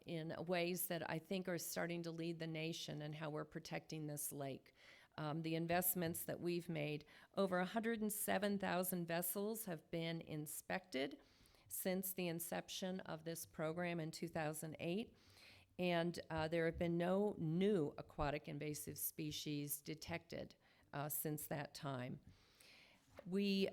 in ways that I think are starting to lead the nation in how we're protecting this lake. The investments that we've made, over 107,000 vessels have been inspected since the inception of this program in 2008, and there have been no new aquatic invasive species detected since that time. We've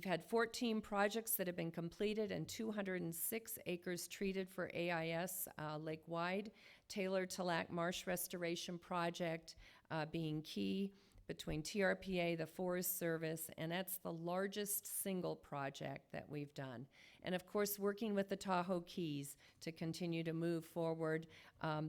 had 14 projects that have been completed and 206 acres treated for AIS lake-wide. Taylor to Lac Marsh Restoration Project being key between TRPA, the Forest Service, and that's the largest single project that we've done. And of course, working with the Tahoe Keys to continue to move forward.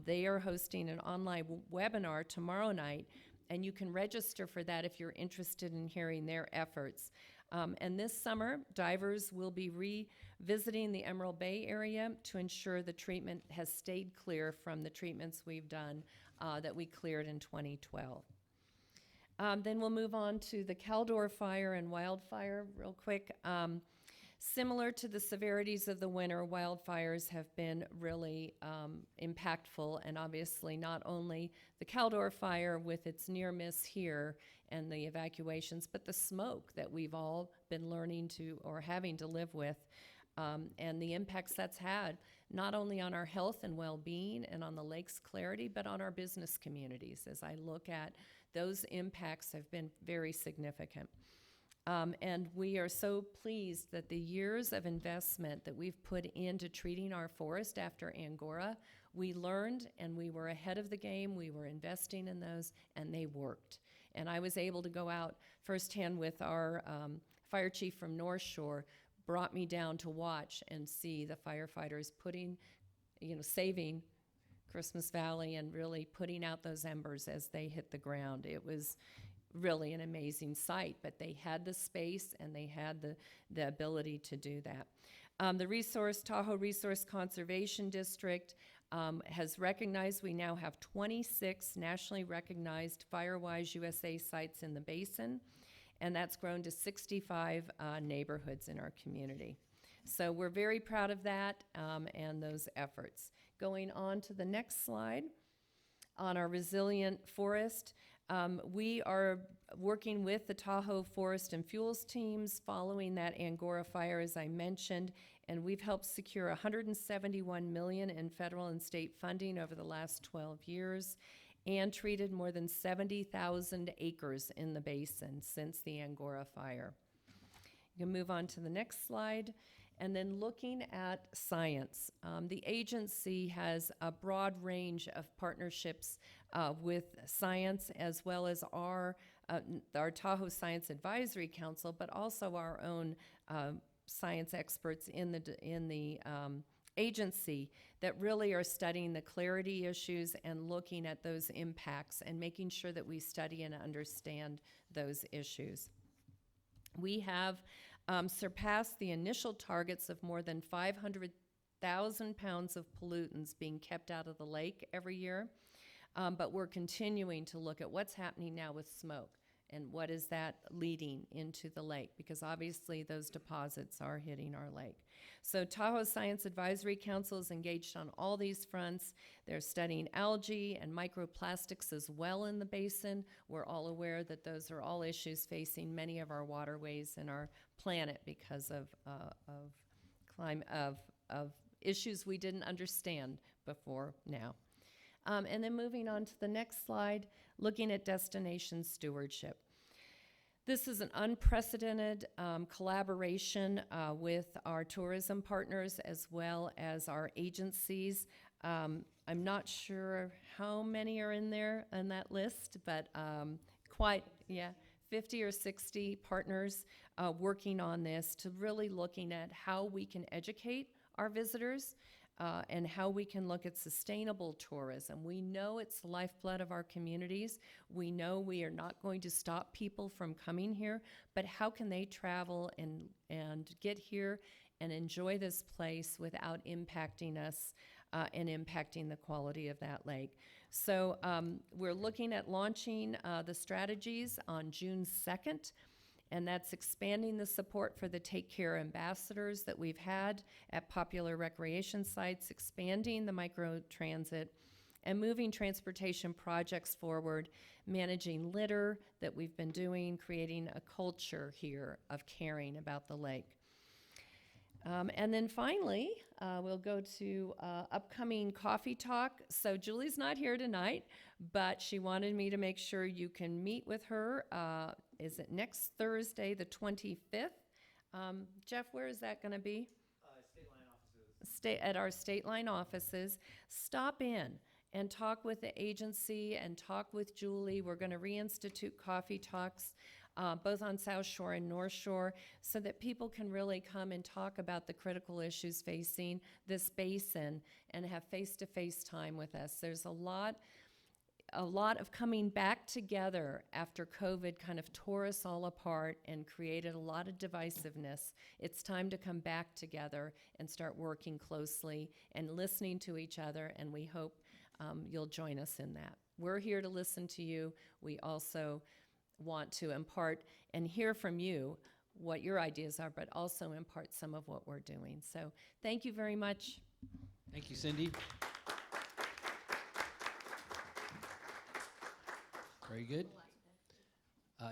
They are hosting an online webinar tomorrow night, and you can register for that if you're interested in hearing their efforts. And this summer, divers will be revisiting the Emerald Bay area to ensure the treatment has stayed clear from the treatments we've done that we cleared in 2012. Then we'll move on to the Caldor fire and wildfire real quick. Similar to the severities of the winter, wildfires have been really impactful, and obviously not only the Caldor fire with its near miss here and the evacuations, but the smoke that we've all been learning to or having to live with, and the impacts that's had not only on our health and well-being and on the lake's clarity, but on our business communities. As I look at those impacts have been very significant. And we are so pleased that the years of investment that we've put into treating our forest after Angora, we learned and we were ahead of the game. We were investing in those, and they worked. And I was able to go out firsthand with our fire chief from North Shore, brought me down to watch and see the firefighters saving Christmas Valley and really putting out those embers as they hit the ground. It was really an amazing sight, but they had the space and they had the ability to do that. The Tahoe Resource Conservation District has recognized we now have 26 nationally recognized Firewise USA sites in the basin, and that's grown to 65 neighborhoods in our community. So we're very proud of that and those efforts. Going on to the next slide, on our resilient forest, we are working with the Tahoe Forest and Fuels teams following that Angora fire, as I mentioned, and we've helped secure $171 million in federal and state funding over the last 12 years and treated more than 70,000 acres in the basin since the Angora fire. You can move on to the next slide. And then looking at science, the agency has a broad range of partnerships with science, as well as our Tahoe Science Advisory Council, but also our own science experts in the agency that really are studying the clarity issues and looking at those impacts and making sure that we study and understand those issues. We have surpassed the initial targets of more than 500,000 pounds of pollutants being kept out of the lake every year, but we're continuing to look at what's happening now with smoke. And what is that leading into the lake? Because obviously those deposits are hitting our lake. So Tahoe Science Advisory Council is engaged on all these fronts. They're studying algae and microplastics as well in the basin. We're all aware that those are all issues facing many of our waterways and our planet because of issues we didn't understand before now. And then moving on to the next slide, looking at destination stewardship. This is an unprecedented collaboration with our tourism partners as well as our agencies. I'm not sure how many are in there on that list, but quite, yeah, 50 or 60 partners working on this to really looking at how we can educate our visitors and how we can look at sustainable tourism. We know it's the lifeblood of our communities. We know we are not going to stop people from coming here, but how can they travel and get here and enjoy this place without impacting us and impacting the quality of that lake? So we're looking at launching the strategies on June 2nd. And that's expanding the support for the Take Care ambassadors that we've had at popular recreation sites, expanding the microtransit, and moving transportation projects forward, managing litter that we've been doing, creating a culture here of caring about the lake. And then finally, we'll go to upcoming coffee talk. So Julie's not here tonight, but she wanted me to make sure you can meet with her. Is it next Thursday, the 25th? Jeff, where is that going to be? State line offices. At our state line offices. Stop in and talk with the agency and talk with Julie. We're going to reinstitute coffee talks. Both on South Shore and North Shore, so that people can really come and talk about the critical issues facing this basin and have face-to-face time with us. There's a lot of coming back together after COVID kind of tore us all apart and created a lot of divisiveness. It's time to come back together and start working closely and listening to each other, and we hope you'll join us in that. We're here to listen to you. We also want to impart and hear from you what your ideas are, but also impart some of what we're doing. So thank you very much. Thank you, Cindy. Very good.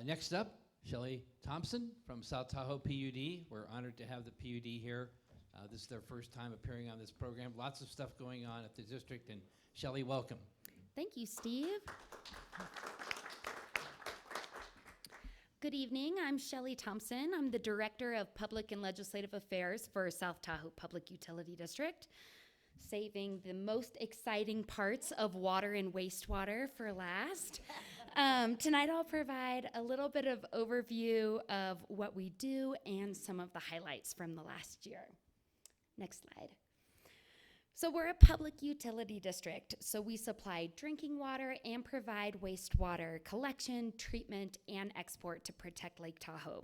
Next up, Shelley Thompson from South Tahoe PUD. We're honored to have the PUD here. This is their first time appearing on this program. Lots of stuff going on at the district, and Shelley, welcome. Thank you, Steve. Good evening. I'm Shelley Thompson. I'm the Director of Public and Legislative Affairs for South Tahoe Public Utility District, saving the most exciting parts of water and wastewater for last. Tonight I'll provide a little bit of overview of what we do and some of the highlights from the last year. Next slide. So we're a public utility district, so we supply drinking water and provide wastewater collection, treatment, and export to protect Lake Tahoe.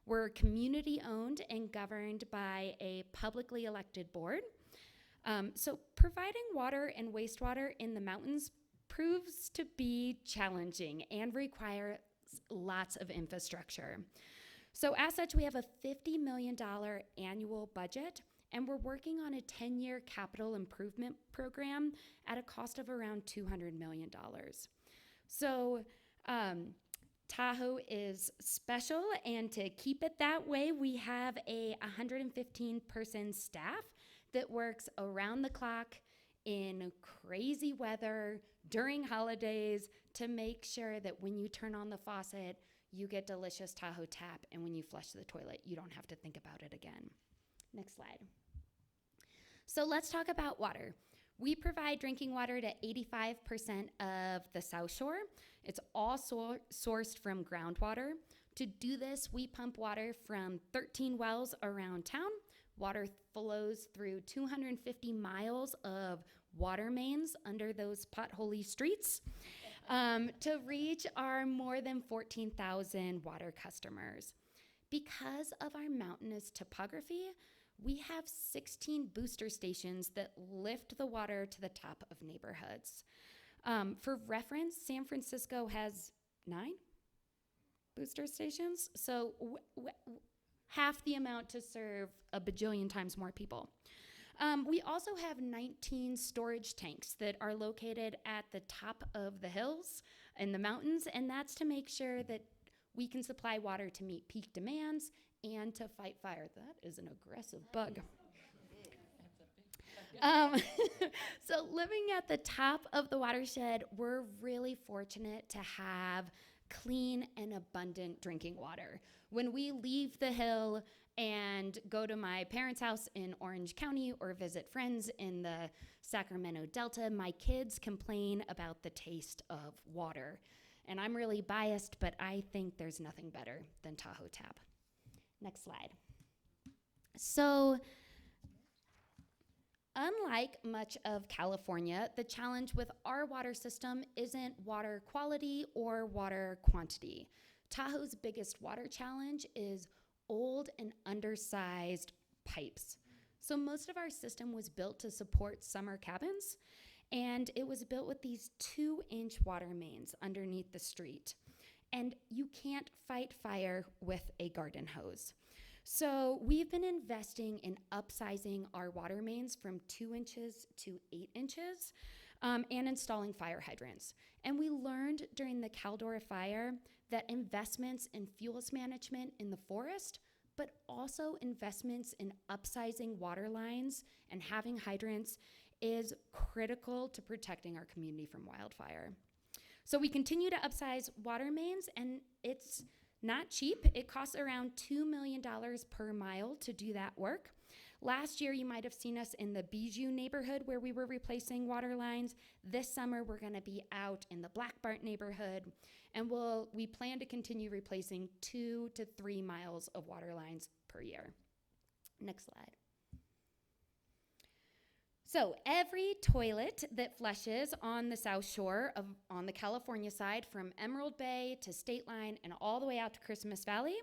We're community owned and governed by a publicly elected board. So providing water and wastewater in the mountains proves to be challenging and requires lots of infrastructure. So as such, we have a $50 million annual budget, and we're working on a 10-year capital improvement program at a cost of around $200 million. So Tahoe is special, and to keep it that way, we have a 115-person staff that works around the clock in crazy weather during holidays to make sure that when you turn on the faucet, you get delicious Tahoe tap, and when you flush the toilet, you don't have to think about it again. Next slide. So let's talk about water. We provide drinking water to 85% of the South Shore. It's all sourced from groundwater. To do this, we pump water from 13 wells around town. Water flows through 250 miles of water mains under those potholy streets to reach our more than 14,000 water customers. Because of our mountainous topography, we have 16 booster stations that lift the water to the top of neighborhoods. For reference, San Francisco has 9? booster stations. So half the amount to serve a bajillion times more people. We also have 19 storage tanks that are located at the top of the hills and the mountains, and that's to make sure that we can supply water to meet peak demands and to fight fire. That is an aggressive bug. So living at the top of the watershed, we're really fortunate to have clean and abundant drinking water. When we leave the hill and go to my parents' house in Orange County or visit friends in the Sacramento Delta, my kids complain about the taste of water. And I'm really biased, but I think there's nothing better than Tahoe Tap. Next slide. So, unlike much of California, the challenge with our water system isn't water quality or water quantity. Tahoe's biggest water challenge is old and undersized pipes. So most of our system was built to support summer cabins, and it was built with these 2-inch water mains underneath the street. And you can't fight fire with a garden hose. So we've been investing in upsizing our water mains from 2 inches to 8 inches and installing fire hydrants. And we learned during the Caldor fire that investments in fuels management in the forest, but also investments in upsizing water lines and having hydrants is critical to protecting our community from wildfire. So we continue to upsize water mains, and it's not cheap. It costs around $2 million per mile to do that work. Last year, you might have seen us in the Bijou neighborhood where we were replacing water lines. This summer, we're gonna be out in the Black Bart neighborhood, and we plan to continue replacing 2 to 3 miles of water lines per year. Next slide. So every toilet that flushes on the South Shore on the California side from Emerald Bay to State Line and all the way out to Christmas Valley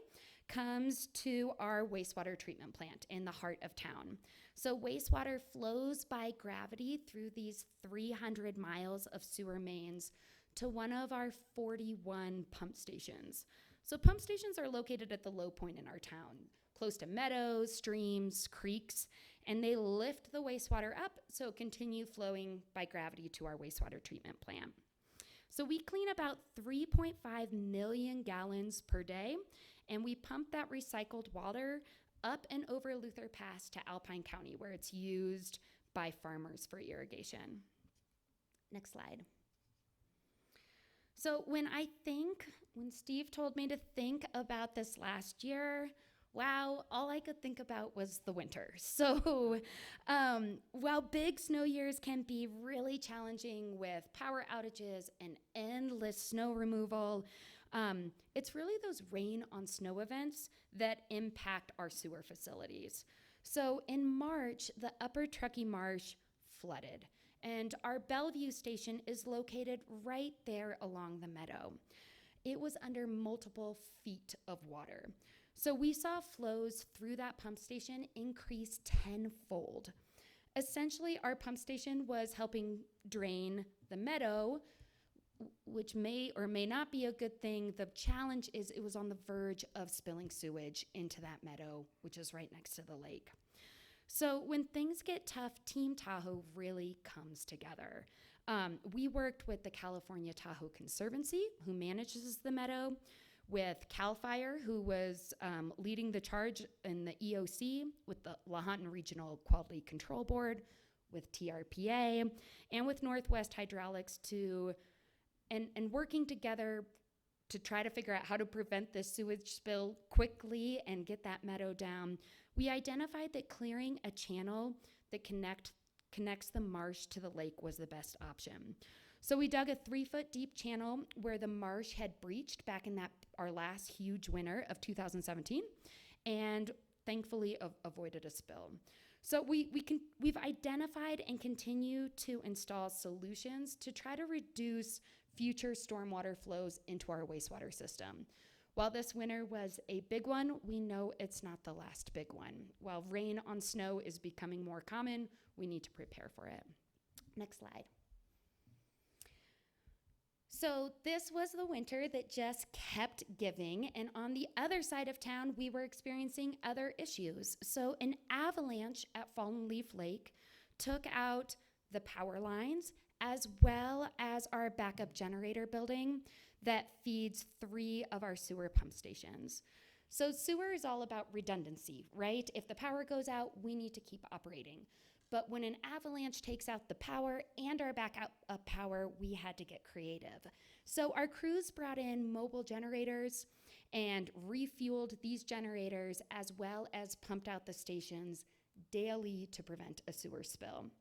comes to our wastewater treatment plant in the heart of town. So wastewater flows by gravity through these 300 miles of sewer mains to one of our 41 pump stations. So pump stations are located at the low point in our town, close to meadows, streams, creeks, and they lift the wastewater up so it continue flowing by gravity to our wastewater treatment plant. So we clean about 3.5 million gallons per day, and we pump that recycled water up and over Luther Pass to Alpine County, where it's used by farmers for irrigation. Next slide. So when Steve told me to think about this last year, wow, all I could think about was the winter. So while big snow years can be really challenging with power outages and endless snow removal, it's really those rain on snow events that impact our sewer facilities. So in March, the Upper Truckee Marsh flooded, and our Bellevue station is located right there along the meadow. It was under multiple feet of water. So we saw flows through that pump station increase tenfold. Essentially, our pump station was helping drain the meadow, which may or may not be a good thing. The challenge is it was on the verge of spilling sewage into that meadow, which is right next to the lake. So when things get tough, Team Tahoe really comes together. We worked with the California Tahoe Conservancy, who manages the meadow, with CAL FIRE, who was leading the charge in the EOC, with the Lahontan Regional Quality Control Board, with TRPA, and with Northwest Hydraulics and working together to try to figure out how to prevent this sewage spill quickly and get that meadow down. We identified that clearing a channel that connects the marsh to the lake was the best option. So we dug a 3-foot deep channel where the marsh had breached back in our last huge winter of 2017, and thankfully avoided a spill. So we've identified and continue to install solutions to try to reduce future stormwater flows into our wastewater system. While this winter was a big one, we know it's not the last big one. While rain on snow is becoming more common, we need to prepare for it. Next slide. So this was the winter that just kept giving, and on the other side of town, we were experiencing other issues. So an avalanche at Fallen Leaf Lake took out the power lines as well as our backup generator building that feeds 3 of our sewer pump stations. So sewer is all about redundancy, right? If the power goes out, we need to keep operating. But when an avalanche takes out the power and our backup power, we had to get creative. So our crews brought in mobile generators and refueled these generators as well as pumped out the stations daily to prevent a sewer spill.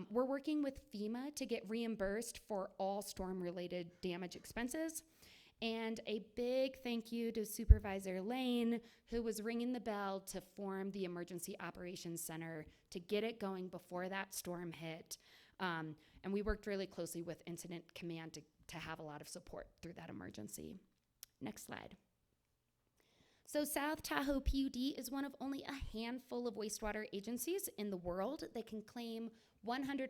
We're working with FEMA to get reimbursed for all storm-related damage expenses. And a big thank you to Supervisor Lane, who was ringing the bell to form the Emergency Operations Center to get it going before that storm hit. And we worked really closely with Incident Command to have a lot of support through that emergency. Next slide. So South Tahoe PUD is one of only a handful of wastewater agencies in the world that can claim 100%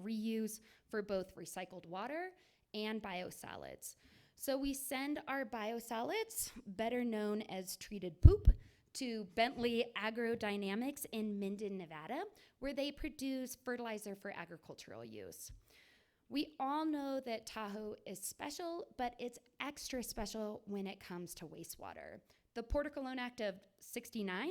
reuse for both recycled water and biosolids. So we send our biosolids, better known as treated poop, to Bentley Agrodynamics in Minden, Nevada, where they produce fertilizer for agricultural use. We all know that Tahoe is special, but it's extra special when it comes to wastewater. The Port of Cologne Act of '69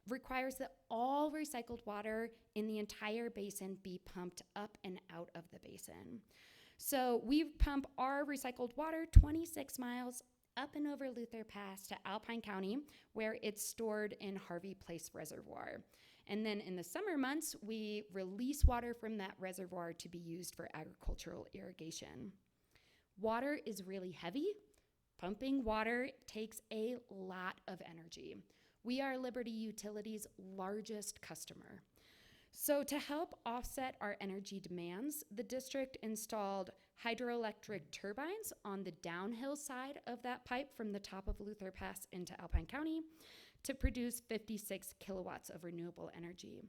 requires that all recycled water in the entire basin be pumped up and out of the basin. So we pump our recycled water 26 miles up and over Luther Pass to Alpine County, where it's stored in Harvey Place Reservoir. And then in the summer months, we release water from that reservoir to be used for agricultural irrigation. Water is really heavy. Pumping water takes a lot of energy. We are Liberty Utilities' largest customer. So to help offset our energy demands, the district installed hydroelectric turbines on the downhill side of that pipe from the top of Luther Pass into Alpine County to produce 56 kilowatts of renewable energy.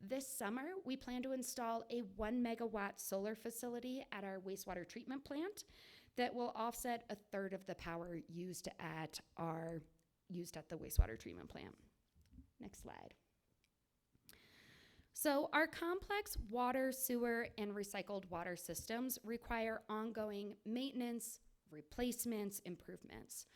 This summer, we plan to install a 1 megawatt solar facility at our wastewater treatment plant that will offset a third of the power used at the wastewater treatment plant. Next slide. So our complex water, sewer, and recycled water systems require ongoing maintenance, replacements, improvements.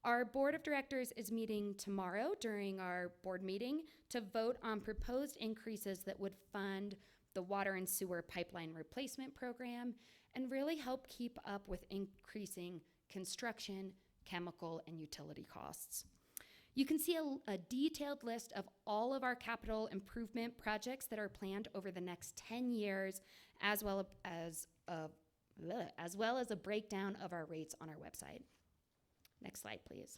Our board of directors is meeting tomorrow during our board meeting to vote on proposed increases that would fund the water and sewer pipeline replacement program and really help keep up with increasing construction, chemical, and utility costs. You can see a detailed list of all of our capital improvement projects that are planned over the next 10 years, as well as a breakdown of our rates on our website. Next slide, please.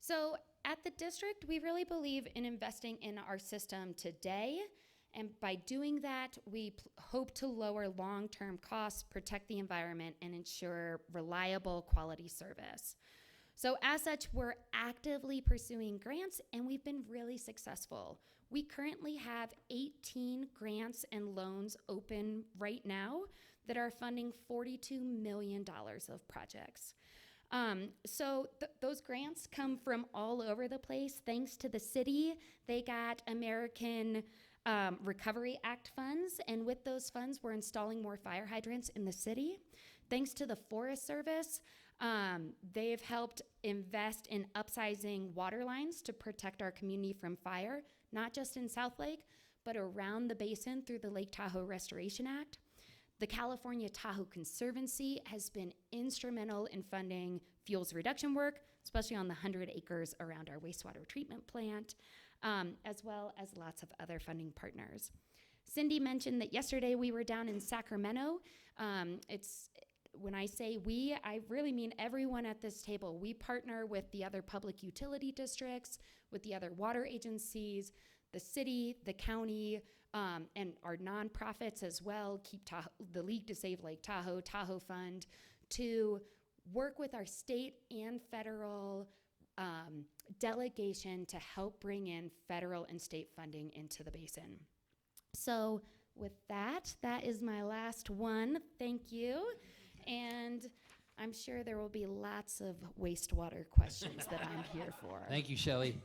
So at the district, we really believe in investing in our system today, and by doing that, we hope to lower long-term costs, protect the environment, and ensure reliable quality service. So as such, we're actively pursuing grants, and we've been really successful. We currently have 18 grants and loans open right now that are funding $42 million of projects. So those grants come from all over the place. Thanks to the city, they got American Recovery Act funds, and with those funds, we're installing more fire hydrants in the city. Thanks to the Forest Service, they've helped invest in upsizing water lines to protect our community from fire, not just in South Lake, but around the basin through the Lake Tahoe Restoration Act. The California Tahoe Conservancy has been instrumental in funding fuels reduction work, especially on the 100 acres around our wastewater treatment plant, as well as lots of other funding partners. Cindy mentioned that yesterday we were down in Sacramento. When I say we, I really mean everyone at this table. We partner with the other public utility districts, with the other water agencies, the city, the county, and our nonprofits as well, the League to Save Lake Tahoe, Tahoe Fund, to work with our state and federal delegation to help bring in federal and state funding into the basin. So with that, that is my last one. Thank you. And I'm sure there will be lots of wastewater questions that I'm here for. Thank you, Shelley.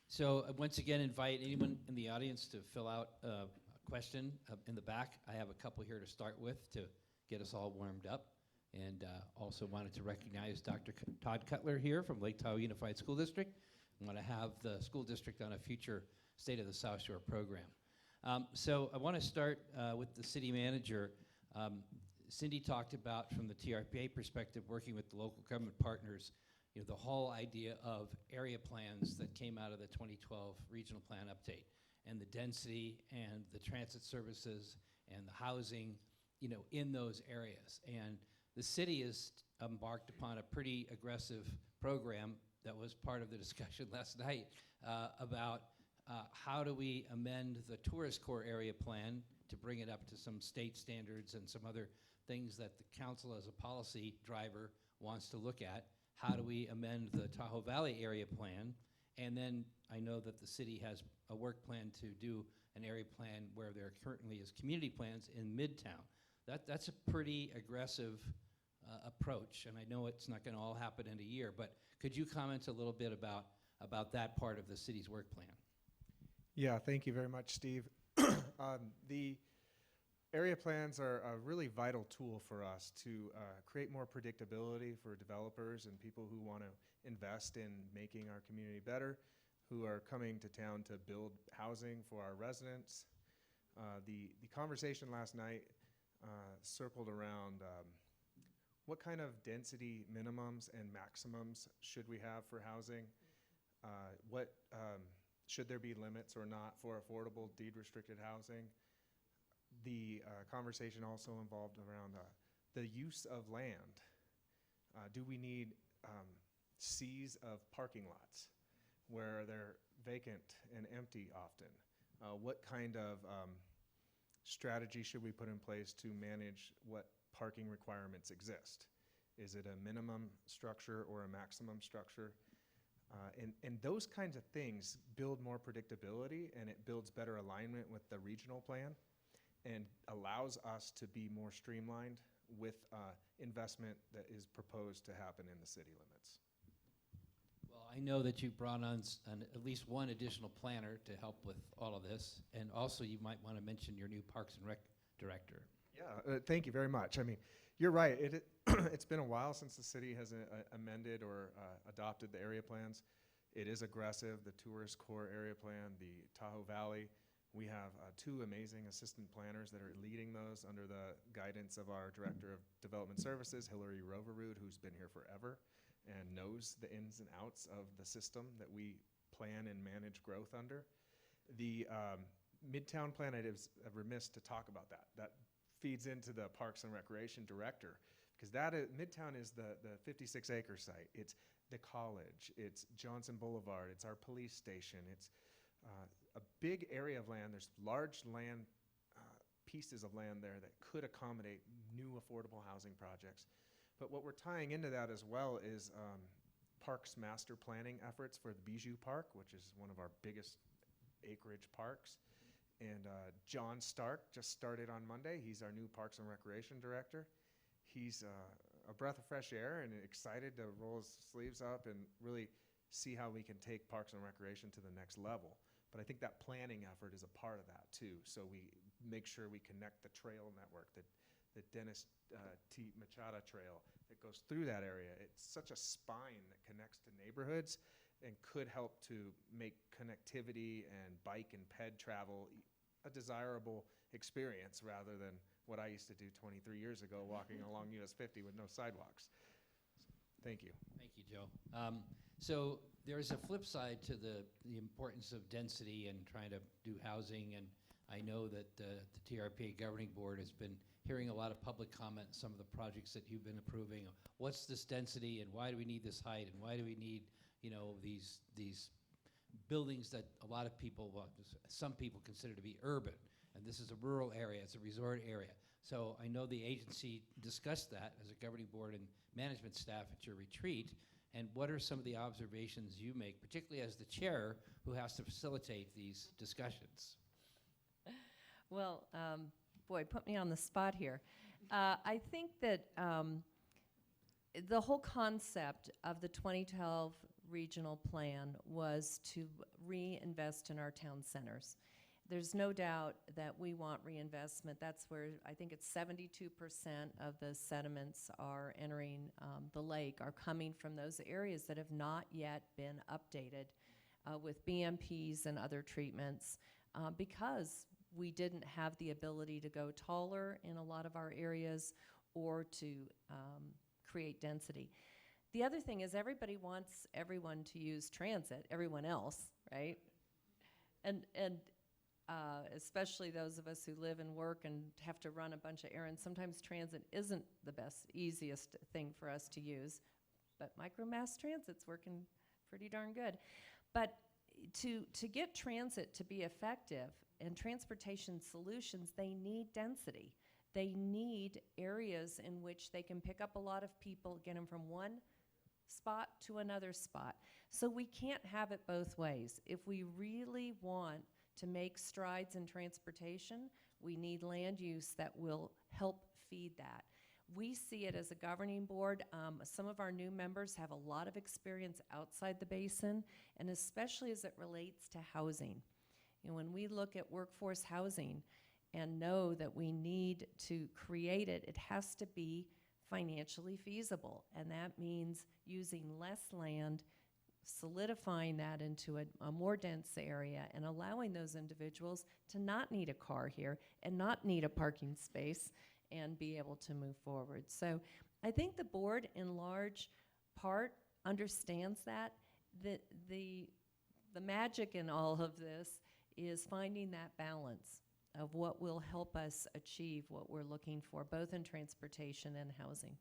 So once again, invite anyone in the audience to fill out a question in the back. I have a couple here to start with to get us all warmed up. And also wanted to recognize Dr. Todd Cutler here from Lake Tahoe Unified School District. I want to have the school district on a future State of the South Shore program. So I want to start with the city manager. Cindy talked about, from the TRPA perspective, working with the local government partners, you know, the whole idea of area plans that came out of the 2012 regional plan update, and the density and the transit services and the housing, you know, in those areas. And the city has embarked upon a pretty aggressive program that was part of the discussion last night about how do we amend the tourist core area plan to bring it up to some state standards and some other things that the council as a policy driver wants to look at. How do we amend the Tahoe Valley area plan? And then I know that the city has a work plan to do an area plan where there currently is community plans in Midtown. That's a pretty aggressive approach, and I know it's not going to all happen in a year, but could you comment a little bit about that part of the city's work plan? Yeah, thank you very much, Steve. The area plans are a really vital tool for us to create more predictability for developers and people who want to invest in making our community better, who are coming to town to build housing for our residents. The conversation last night circled around what kind of density minimums and maximums should we have for housing? Should there be limits or not for affordable deed-restricted housing? The conversation also involved around the use of land. Do we need seas of parking lots where they're vacant and empty often? What kind of strategy should we put in place to manage what parking requirements exist? Is it a minimum structure or a maximum structure? And those kinds of things build more predictability, and it builds better alignment with the regional plan and allows us to be more streamlined with investment that is proposed to happen in the city limits. Well, I know that you brought on at least one additional planner to help with all of this, and also you might want to mention your new Parks and Rec director. Yeah, thank you very much. I mean, you're right. It's been a while since the city has amended or adopted the area plans. It is aggressive, the tourist core area plan, the Tahoe Valley. We have two amazing assistant planners that are leading those under the guidance of our Director of Development Services, Hillary Roverud, who's been here forever and knows the ins and outs of the system that we plan and manage growth under. The Midtown plan, I was remiss to talk about that. That feeds into the Parks and Recreation Director, because Midtown is the 56-acre site. It's the college, it's Johnson Boulevard, it's our police station, it's a big area of land. There's large land, pieces of land there that could accommodate new affordable housing projects. But what we're tying into that as well is parks master planning efforts for the Bijou Park, which is one of our biggest acreage parks. And John Stark just started on Monday. He's our new Parks and Recreation Director. He's a breath of fresh air and excited to roll his sleeves up and really see how we can take Parks and Recreation to the next level. But I think that planning effort is a part of that too. So we make sure we connect the trail network, the Dennis T. Machado Trail that goes through that area. It's such a spine that connects to neighborhoods and could help to make connectivity and bike and ped travel a desirable experience rather than what I used to do 23 years ago walking along US 50 with no sidewalks. Thank you. Thank you, Joe. So there's a flip side to the importance of density and trying to do housing, and I know that the TRPA governing board has been hearing a lot of public comment on some of the projects that you've been approving. What's this density, and why do we need this height, and why do we need, you know, these buildings that a lot of people, some people consider to be urban, and this is a rural area, it's a resort area. So I know the agency discussed that as a governing board and management staff at your retreat, And what are some of the observations you make, particularly as the chair who has to facilitate these discussions? Well, boy, put me on the spot here. I think that the whole concept of the 2012 regional plan was to reinvest in our town centers. There's no doubt that we want reinvestment. That's where I think it's 72% of the sediments are entering the lake are coming from those areas that have not yet been updated with BMPs and other treatments because we didn't have the ability to go taller in a lot of our areas or to create density. The other thing is everybody wants everyone to use transit, everyone else, right? And especially those of us who live and work and have to run a bunch of errands, sometimes transit isn't the best, easiest thing for us to use. But micromass transit's working pretty darn good. But to get transit to be effective and transportation solutions, they need density. They need areas in which they can pick up a lot of people, get them from one spot to another spot. So we can't have it both ways. If we really want to make strides in transportation, we need land use that will help feed that. We see it as a governing board. Some of our new members have a lot of experience outside the basin, and especially as it relates to housing. And when we look at workforce housing and know that we need to create it, it has to be financially feasible. And that means using less land, solidifying that into a more dense area, and allowing those individuals to not need a car here and not need a parking space and be able to move forward. So I think the board in large part understands that. The magic in all of this is finding that balance of what will help us achieve what we're looking for, both in transportation and housing.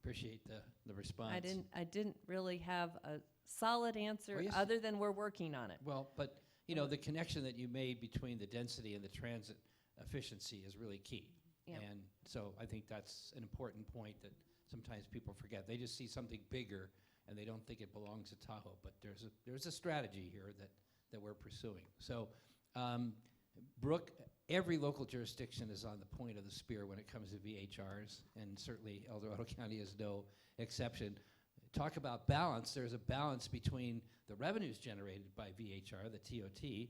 Appreciate the response. I didn't really have a solid answer Well, yes. other than we're working on it. Well, but you know, the connection that you made between the density and the transit efficiency is really key. Yep. And so I think that's an important point that sometimes people forget. They just see something bigger and they don't think it belongs to Tahoe. But there's a strategy here that we're pursuing. So, Brooke, every local jurisdiction is on the point of the spear when it comes to VHRs, and certainly El Dorado County is no exception. Talk about balance. There's a balance between the revenues generated by VHR, the TOT,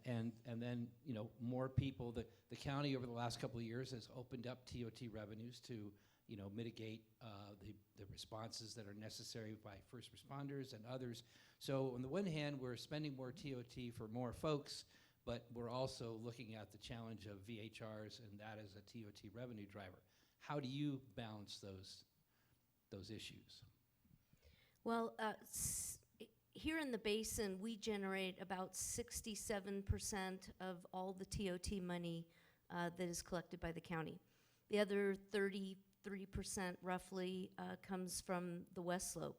and then, you know, more people. The county over the last couple of years has opened up TOT revenues to, you know, mitigate the responses that are necessary by first responders and others. So on the one hand, we're spending more TOT for more folks, but we're also looking at the challenge of VHRs and that as a TOT revenue driver. How do you balance those issues? Well, here in the basin, we generate about 67% of all the TOT money that is collected by the county. The other 33% roughly comes from the West Slope.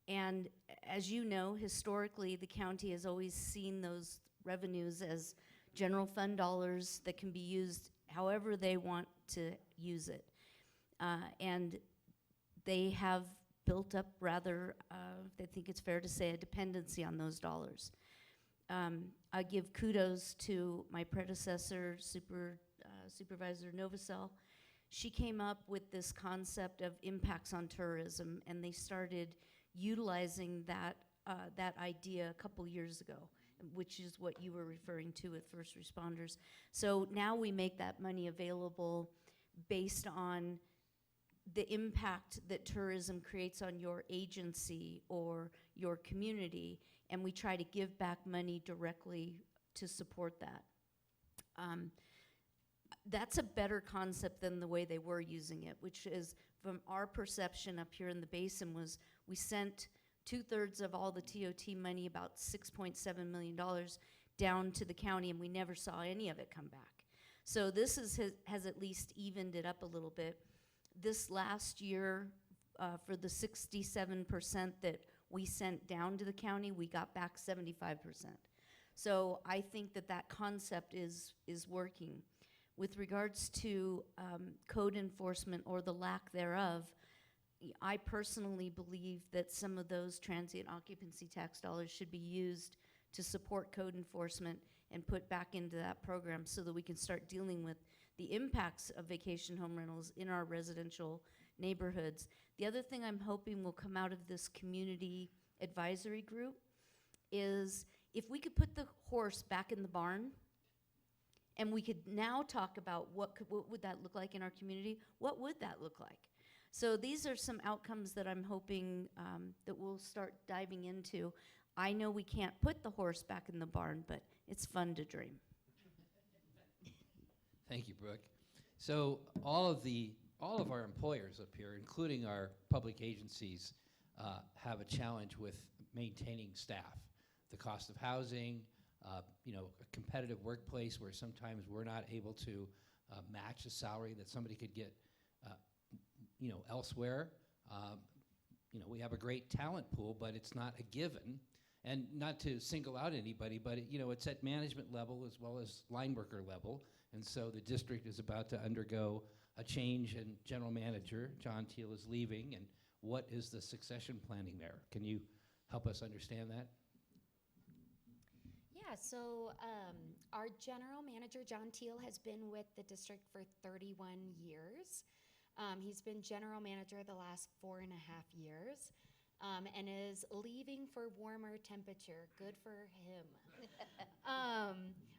And as you know, historically, the county has always seen those revenues as general fund dollars that can be used however they want to use it. And they have built up rather, I think it's fair to say, a dependency on those dollars. I give kudos to my predecessor, Supervisor Novosel. She came up with this concept of impacts on tourism, and they started utilizing that idea a couple years ago, which is what you were referring to with first responders. So now we make that money available based on the impact that tourism creates on your agency or your community, and we try to give back money directly to support that. That's a better concept than the way they were using it, which is, from our perception up here in the basin, was we sent 2/3 of all the TOT money, about $6.7 million, down to the county, and we never saw any of it come back. So this has at least evened it up a little bit. This last year, for the 67% that we sent down to the county, we got back 75%. So I think that concept is working. With regards to code enforcement or the lack thereof, I personally believe that some of those transient occupancy tax dollars should be used to support code enforcement and put back into that program so that we can start dealing with the impacts of vacation home rentals in our residential neighborhoods. The other thing I'm hoping will come out of this community advisory group is if we could put the horse back in the barn and we could now talk about what would that look like in our community, what would that look like? So these are some outcomes that I'm hoping that we'll start diving into. I know we can't put the horse back in the barn, but it's fun to dream. Thank you, Brooke. So all of our employers up here, including our public agencies, have a challenge with maintaining staff. The cost of housing, a competitive workplace where sometimes we're not able to match a salary that somebody could get, elsewhere. We have a great talent pool, but it's not a given. And not to single out anybody, but it's at management level as well as line worker level. And so the district is about to undergo a change in general manager. John Teal is leaving, and what is the succession planning there? Can you help us understand that? Yeah, so our general manager, John Teal, has been with the district for 31 years. He's been general manager the last 4.5 years. And is leaving for warmer temperature. Good for him.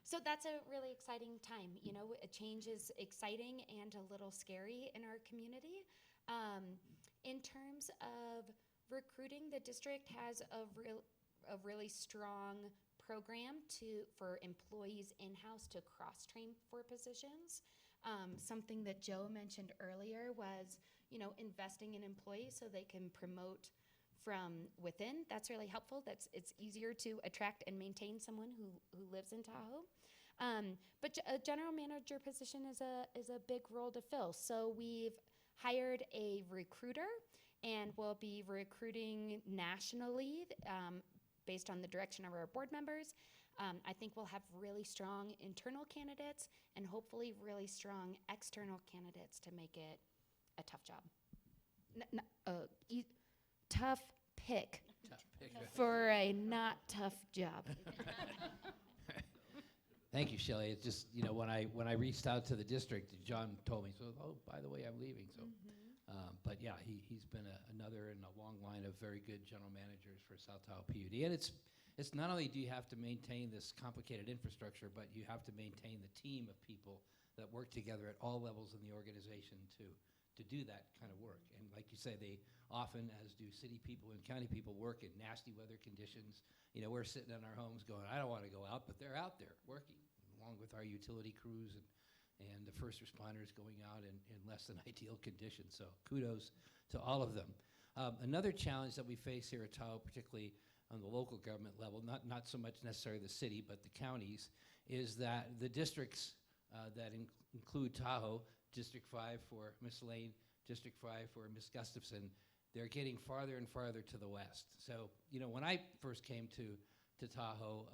So that's a really exciting time. A change is exciting and a little scary in our community. In terms of recruiting, the district has a really strong program for employees in-house to cross-train for positions. Something that Joe mentioned earlier was, investing in employees so they can promote from within. That's really helpful. It's easier to attract and maintain someone who lives in Tahoe. But a general manager position is a big role to fill. So we've hired a recruiter, and we'll be recruiting nationally based on the direction of our board members. I think we'll have really strong internal candidates and hopefully really strong external candidates to make it a tough job. Tough pick for a not tough job. Thank you, Shelley. It's just, when I reached out to the district, John told me, by the way, I'm leaving. So, but yeah, he's been another in a long line of very good general managers for South Tahoe PUD. And it's not only do you have to maintain this complicated infrastructure, but you have to maintain the team of people that work together at all levels in the organization to do that kind of work. And like you say, they often, as do city people and county people, work in nasty weather conditions. We're sitting in our homes going, I don't want to go out, but they're out there working, along with our utility crews and the first responders going out in less than ideal conditions. So kudos to all of them. Another challenge that we face here at Tahoe, particularly on the local government level, not so much necessarily the city, but the counties, is that the districts that include Tahoe, District 5 for Miss Lane, District 5 for Miss Gustafson, they're getting farther and farther to the west. So, when I first came to Tahoe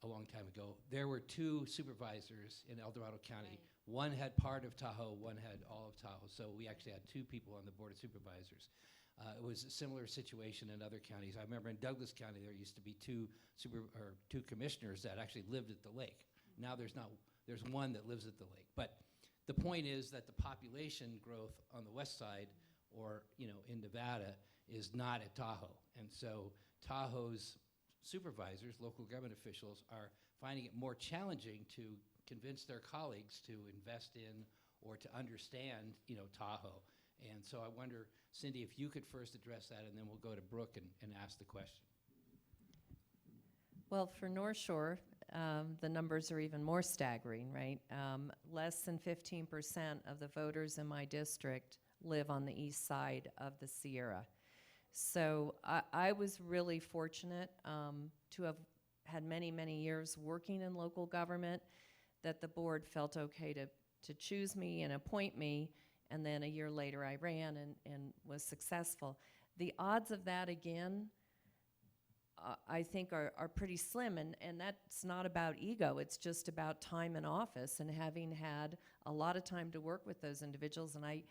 a long time ago, there were 2 supervisors in El Dorado County. Right. One had part of Tahoe, one had all of Tahoe. So we actually had 2 people on the Board of Supervisors. It was a similar situation in other counties. I remember in Douglas County there used to be 2 commissioners that actually lived at the lake. Now there's one that lives at the lake. But the point is that the population growth on the west side or in Nevada is not at Tahoe. And so Tahoe's supervisors, local government officials, are finding it more challenging to convince their colleagues to invest in or to understand Tahoe. And so I wonder, Cindy, if you could first address that, and then we'll go to Brooke and ask the question. Well, for North Shore, the numbers are even more staggering, right? Less than 15% of the voters in my district live on the east side of the Sierra. So I was really fortunate to have had many, many years working in local government, that the board felt okay to choose me and appoint me, and then a year later I ran and was successful. The odds of that again, I think are pretty slim, and that's not about ego. It's just about time in office and having had a lot of time to work with those individuals, and I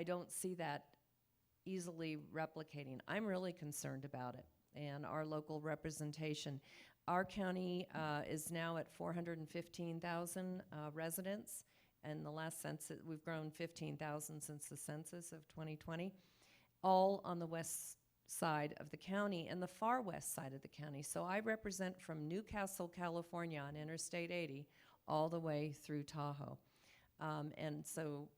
don't see that easily replicating. I'm really concerned about it and our local representation. Our county is now at 415,000 residents, and the last census, we've grown 15,000 since the census of 2020, all on the west side of the county and the far west side of the county. So I represent from Newcastle, California on Interstate 80 all the way through Tahoe. And so,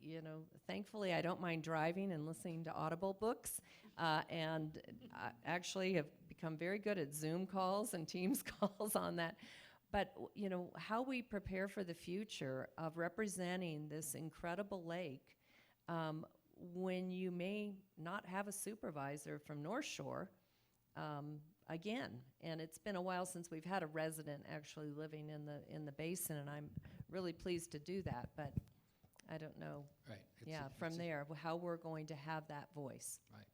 you know, thankfully I don't mind driving and listening to Audible books, and I actually have become very good at Zoom calls and Teams calls on that. But, you know, how we prepare for the future of representing this incredible lake, when you may not have a supervisor from North Shore, again, and it's been a while since we've had a resident actually living in the basin, and I'm really pleased to do that, but I don't know, Right. from there, how we're going to have that voice. Right.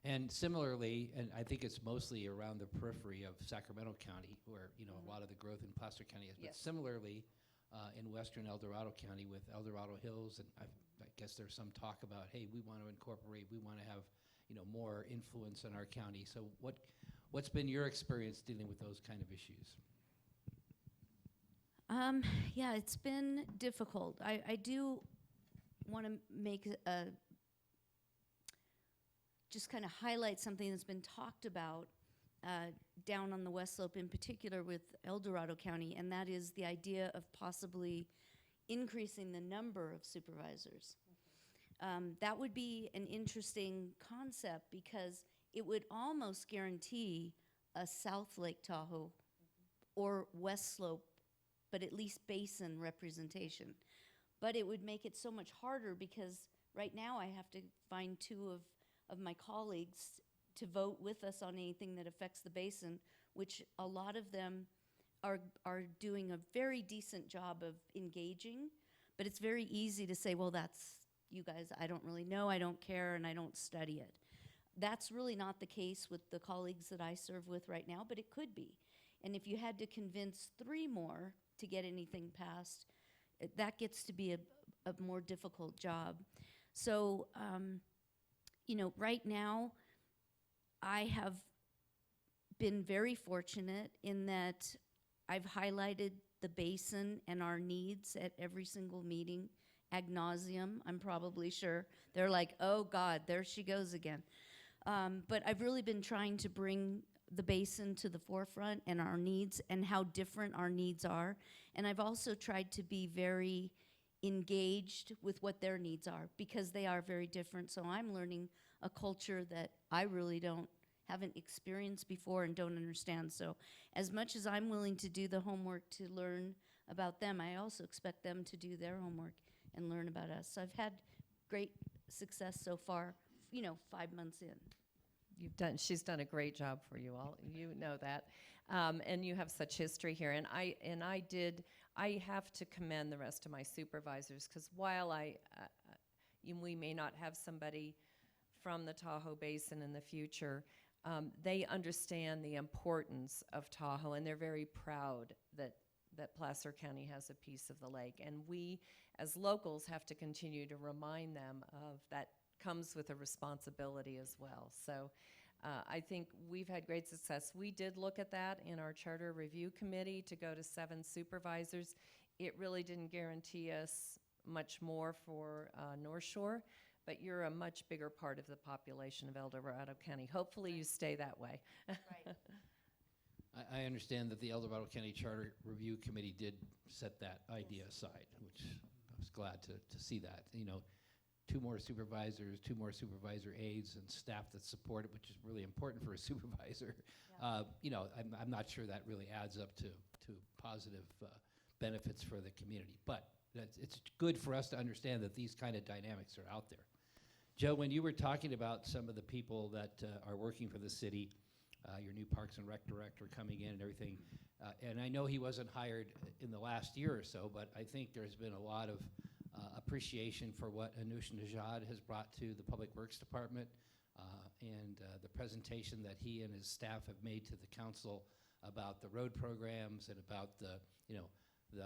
And similarly, and I think it's mostly around the periphery of Sacramento County, where, you know, a lot of the growth in Placer County is. But Yes. similarly, in western El Dorado County with El Dorado Hills, and I guess there's some talk about, hey, we want to incorporate, we want to have, you know, more influence in our county. So what's been your experience dealing with those kind of issues? Yeah, it's been difficult. I do want to make just kind of highlight something that's been talked about down on the West Slope in particular with El Dorado County, and that is the idea of possibly increasing the number of supervisors. That would be an interesting concept because it would almost guarantee a South Lake Tahoe or West Slope, but at least basin representation. But it would make it so much harder because right now I have to find two of my colleagues to vote with us on anything that affects the basin, which a lot of them are doing a very decent job of engaging, but it's very easy to say, well, that's you guys, I don't really know, I don't care, and I don't study it. That's really not the case with the colleagues that I serve with right now, but it could be. And if you had to convince 3 more to get anything passed, that gets to be a more difficult job. So, you know, right now, I have been very fortunate in that I've highlighted the basin and our needs at every single meeting, ad nauseum, I'm probably sure. They're like, oh God, there she goes again. But I've really been trying to bring the basin to the forefront and our needs and how different our needs are. And I've also tried to be very engaged with what their needs are because they are very different. So I'm learning a culture that I really haven't experienced before and don't understand. So as much as I'm willing to do the homework to learn about them, I also expect them to do their homework and learn about us. So I've had great success so far, you know, 5 months in. She's done a great job for you all. You know that, and you have such history here. And I have to commend the rest of my supervisors because while we may not have somebody from the Tahoe Basin in the future, they understand the importance of Tahoe, and they're very proud that Placer County has a piece of the lake. And we, as locals, have to continue to remind them of that. Comes with a responsibility as well. So I think we've had great success. We did look at that in our charter review committee to go to 7 supervisors. It really didn't guarantee us much more for North Shore, but you're a much bigger part of the population of El Dorado County. Hopefully you stay that way. Right. I understand that the El Dorado County Charter Review Committee did set that idea aside, which I was glad to see that. You know, 2 more supervisors, 2 more supervisor aides, and staff that support it, which is really important for a supervisor. Yeah. You know, I'm not sure that really adds up to positive benefits for the community. But it's good for us to understand that these kind of dynamics are out there. Joe, when you were talking about some of the people that are working for the city, your new Parks and Rec director coming in and everything, and I know he wasn't hired in the last year or so, but I think there's been a lot of appreciation for what Anush Najad has brought to the Public Works Department and the presentation that he and his staff have made to the council about the road programs and about the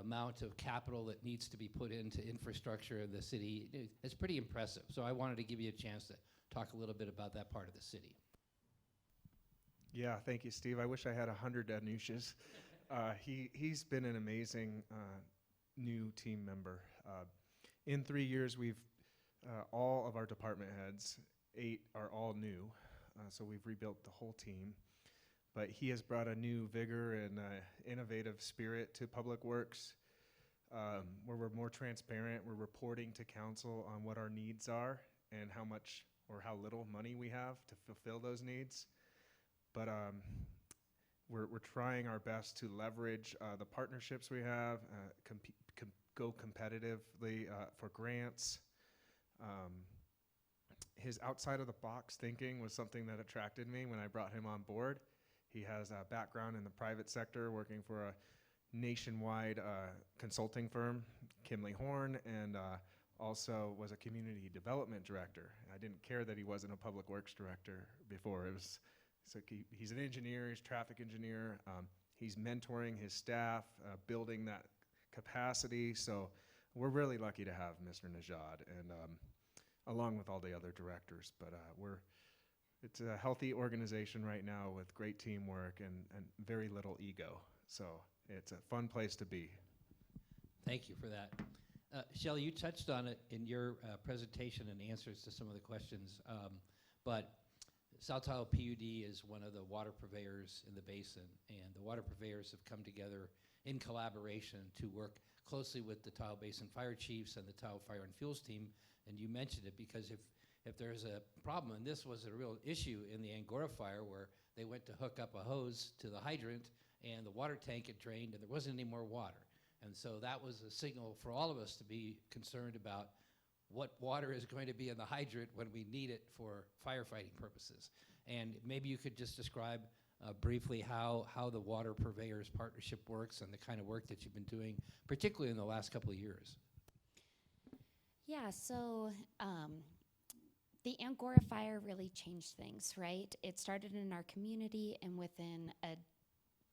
amount of capital that needs to be put into infrastructure in the city. It's pretty impressive. So I wanted to give you a chance to talk a little bit about that part of the city. Yeah, thank you, Steve. I wish I had 100 Anushas. He's been an amazing new team member. In 3 years, we've all of our department heads, 8 are all new, so we've rebuilt the whole team. But he has brought a new vigor and innovative spirit to Public Works, where we're more transparent. We're reporting to council on what our needs are and how much or how little money we have to fulfill those needs. But we're trying our best to leverage the partnerships we have, go competitively for grants. His outside of the box thinking was something that attracted me when I brought him on board. He has a background in the private sector, working for a nationwide consulting firm, Kimley Horn, and also was a community development director. I didn't care that he wasn't a public works director before. It was so he's an engineer, he's a traffic engineer. He's mentoring his staff, building that capacity. So we're really lucky to have Mr. Najad, and along with all the other directors. But it's a healthy organization right now with great teamwork and very little ego. So it's a fun place to be. Thank you for that. Shelley, you touched on it in your presentation and answers to some of the questions, but South Tahoe PUD is one of the water purveyors in the basin, and the water purveyors have come together in collaboration to work closely with the Tahoe Basin Fire Chiefs and the Tahoe Fire and Fuels team. And you mentioned it because if there's a problem, and this was a real issue in the Angora fire where they went to hook up a hose to the hydrant and the water tank had drained and there wasn't any more water. And so that was a signal for all of us to be concerned about what water is going to be in the hydrant when we need it for firefighting purposes. And maybe you could just describe briefly how the water purveyors partnership works and the kind of work that you've been doing, particularly in the last couple of years. Yeah, so the Angora fire really changed things, right? It started in our community, and within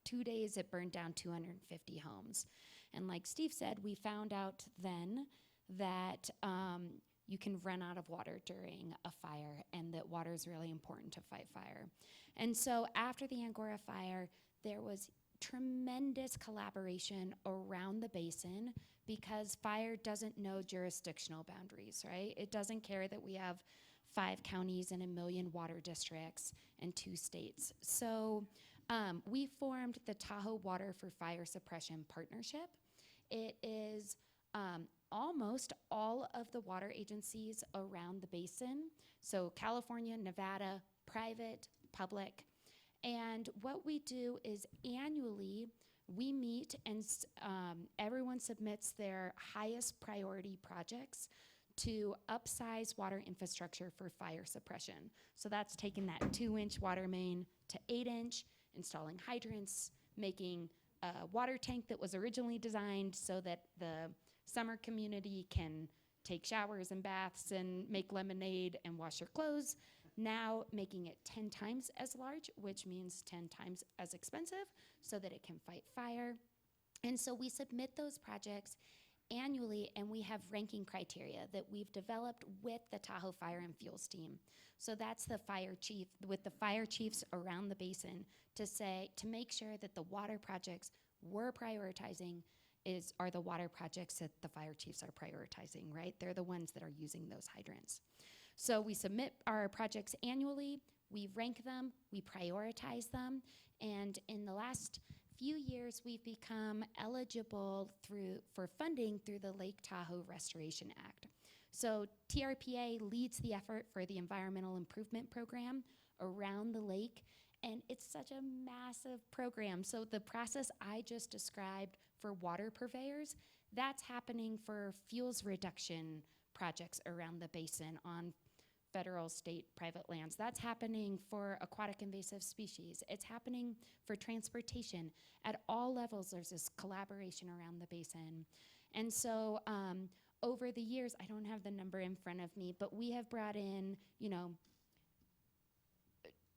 2 days, it burned down 250 homes. And like Steve said, we found out then that you can run out of water during a fire, and that water is really important to fight fire. And so after the Angora fire, there was tremendous collaboration around the basin because fire doesn't know jurisdictional boundaries, right? It doesn't care that we have 5 counties and 1 million water districts and 2 states. So we formed the Tahoe Water for Fire Suppression Partnership. It is almost all of the water agencies around the basin. So California, Nevada, private, public. And what we do is annually we meet and everyone submits their highest priority projects to upsize water infrastructure for fire suppression. So that's taking that 2-inch water main to 8-inch, installing hydrants, making a water tank that was originally designed so that the summer community can take showers and baths and make lemonade and wash their clothes. Now making it 10 times as large, which means 10 times as expensive, so that it can fight fire. And so we submit those projects annually, and we have ranking criteria that we've developed with the Tahoe Fire and Fuels team. So that's the fire chief, with the fire chiefs around the basin, to make sure that the water projects we're prioritizing are the water projects that the fire chiefs are prioritizing, right? They're the ones that are using those hydrants. So we submit our projects annually, we rank them, we prioritize them, and in the last few years we've become eligible for funding through the Lake Tahoe Restoration Act. So TRPA leads the effort for the Environmental Improvement Program around the lake, and it's such a massive program. So the process I just described for water purveyors, that's happening for fuels reduction projects around the basin on federal, state, private lands. That's happening for aquatic invasive species. It's happening for transportation. At all levels, there's this collaboration around the basin. And so over the years, I don't have the number in front of me, but we have brought in,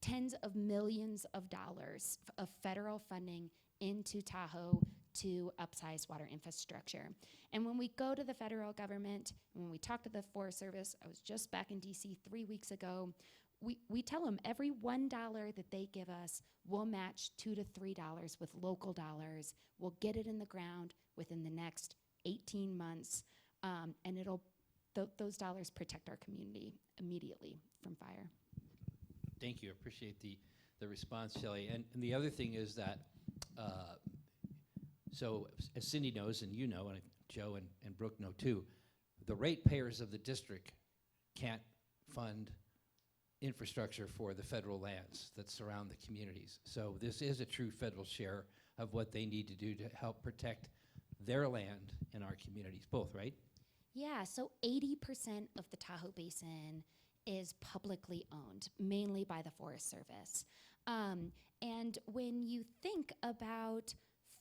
tens of millions of dollars of federal funding into Tahoe to upsize water infrastructure. And when we go to the federal government, when we talk to the Forest Service, I was just back in DC 3 weeks ago, we tell them every $1 that they give us, we'll match $2 to $3 with local dollars. We'll get it in the ground within the next 18 months, and those dollars protect our community immediately from fire. Thank you. I appreciate the response, Shelley. And the other thing is that, so as Cindy knows, and you know, and Joe and Brooke know too, the ratepayers of the district can't fund infrastructure for the federal lands that surround the communities. So this is a true federal share of what they need to do to help protect their land and our communities, both, right? Yeah, so 80% of the Tahoe Basin is publicly owned, mainly by the Forest Service. And when you think about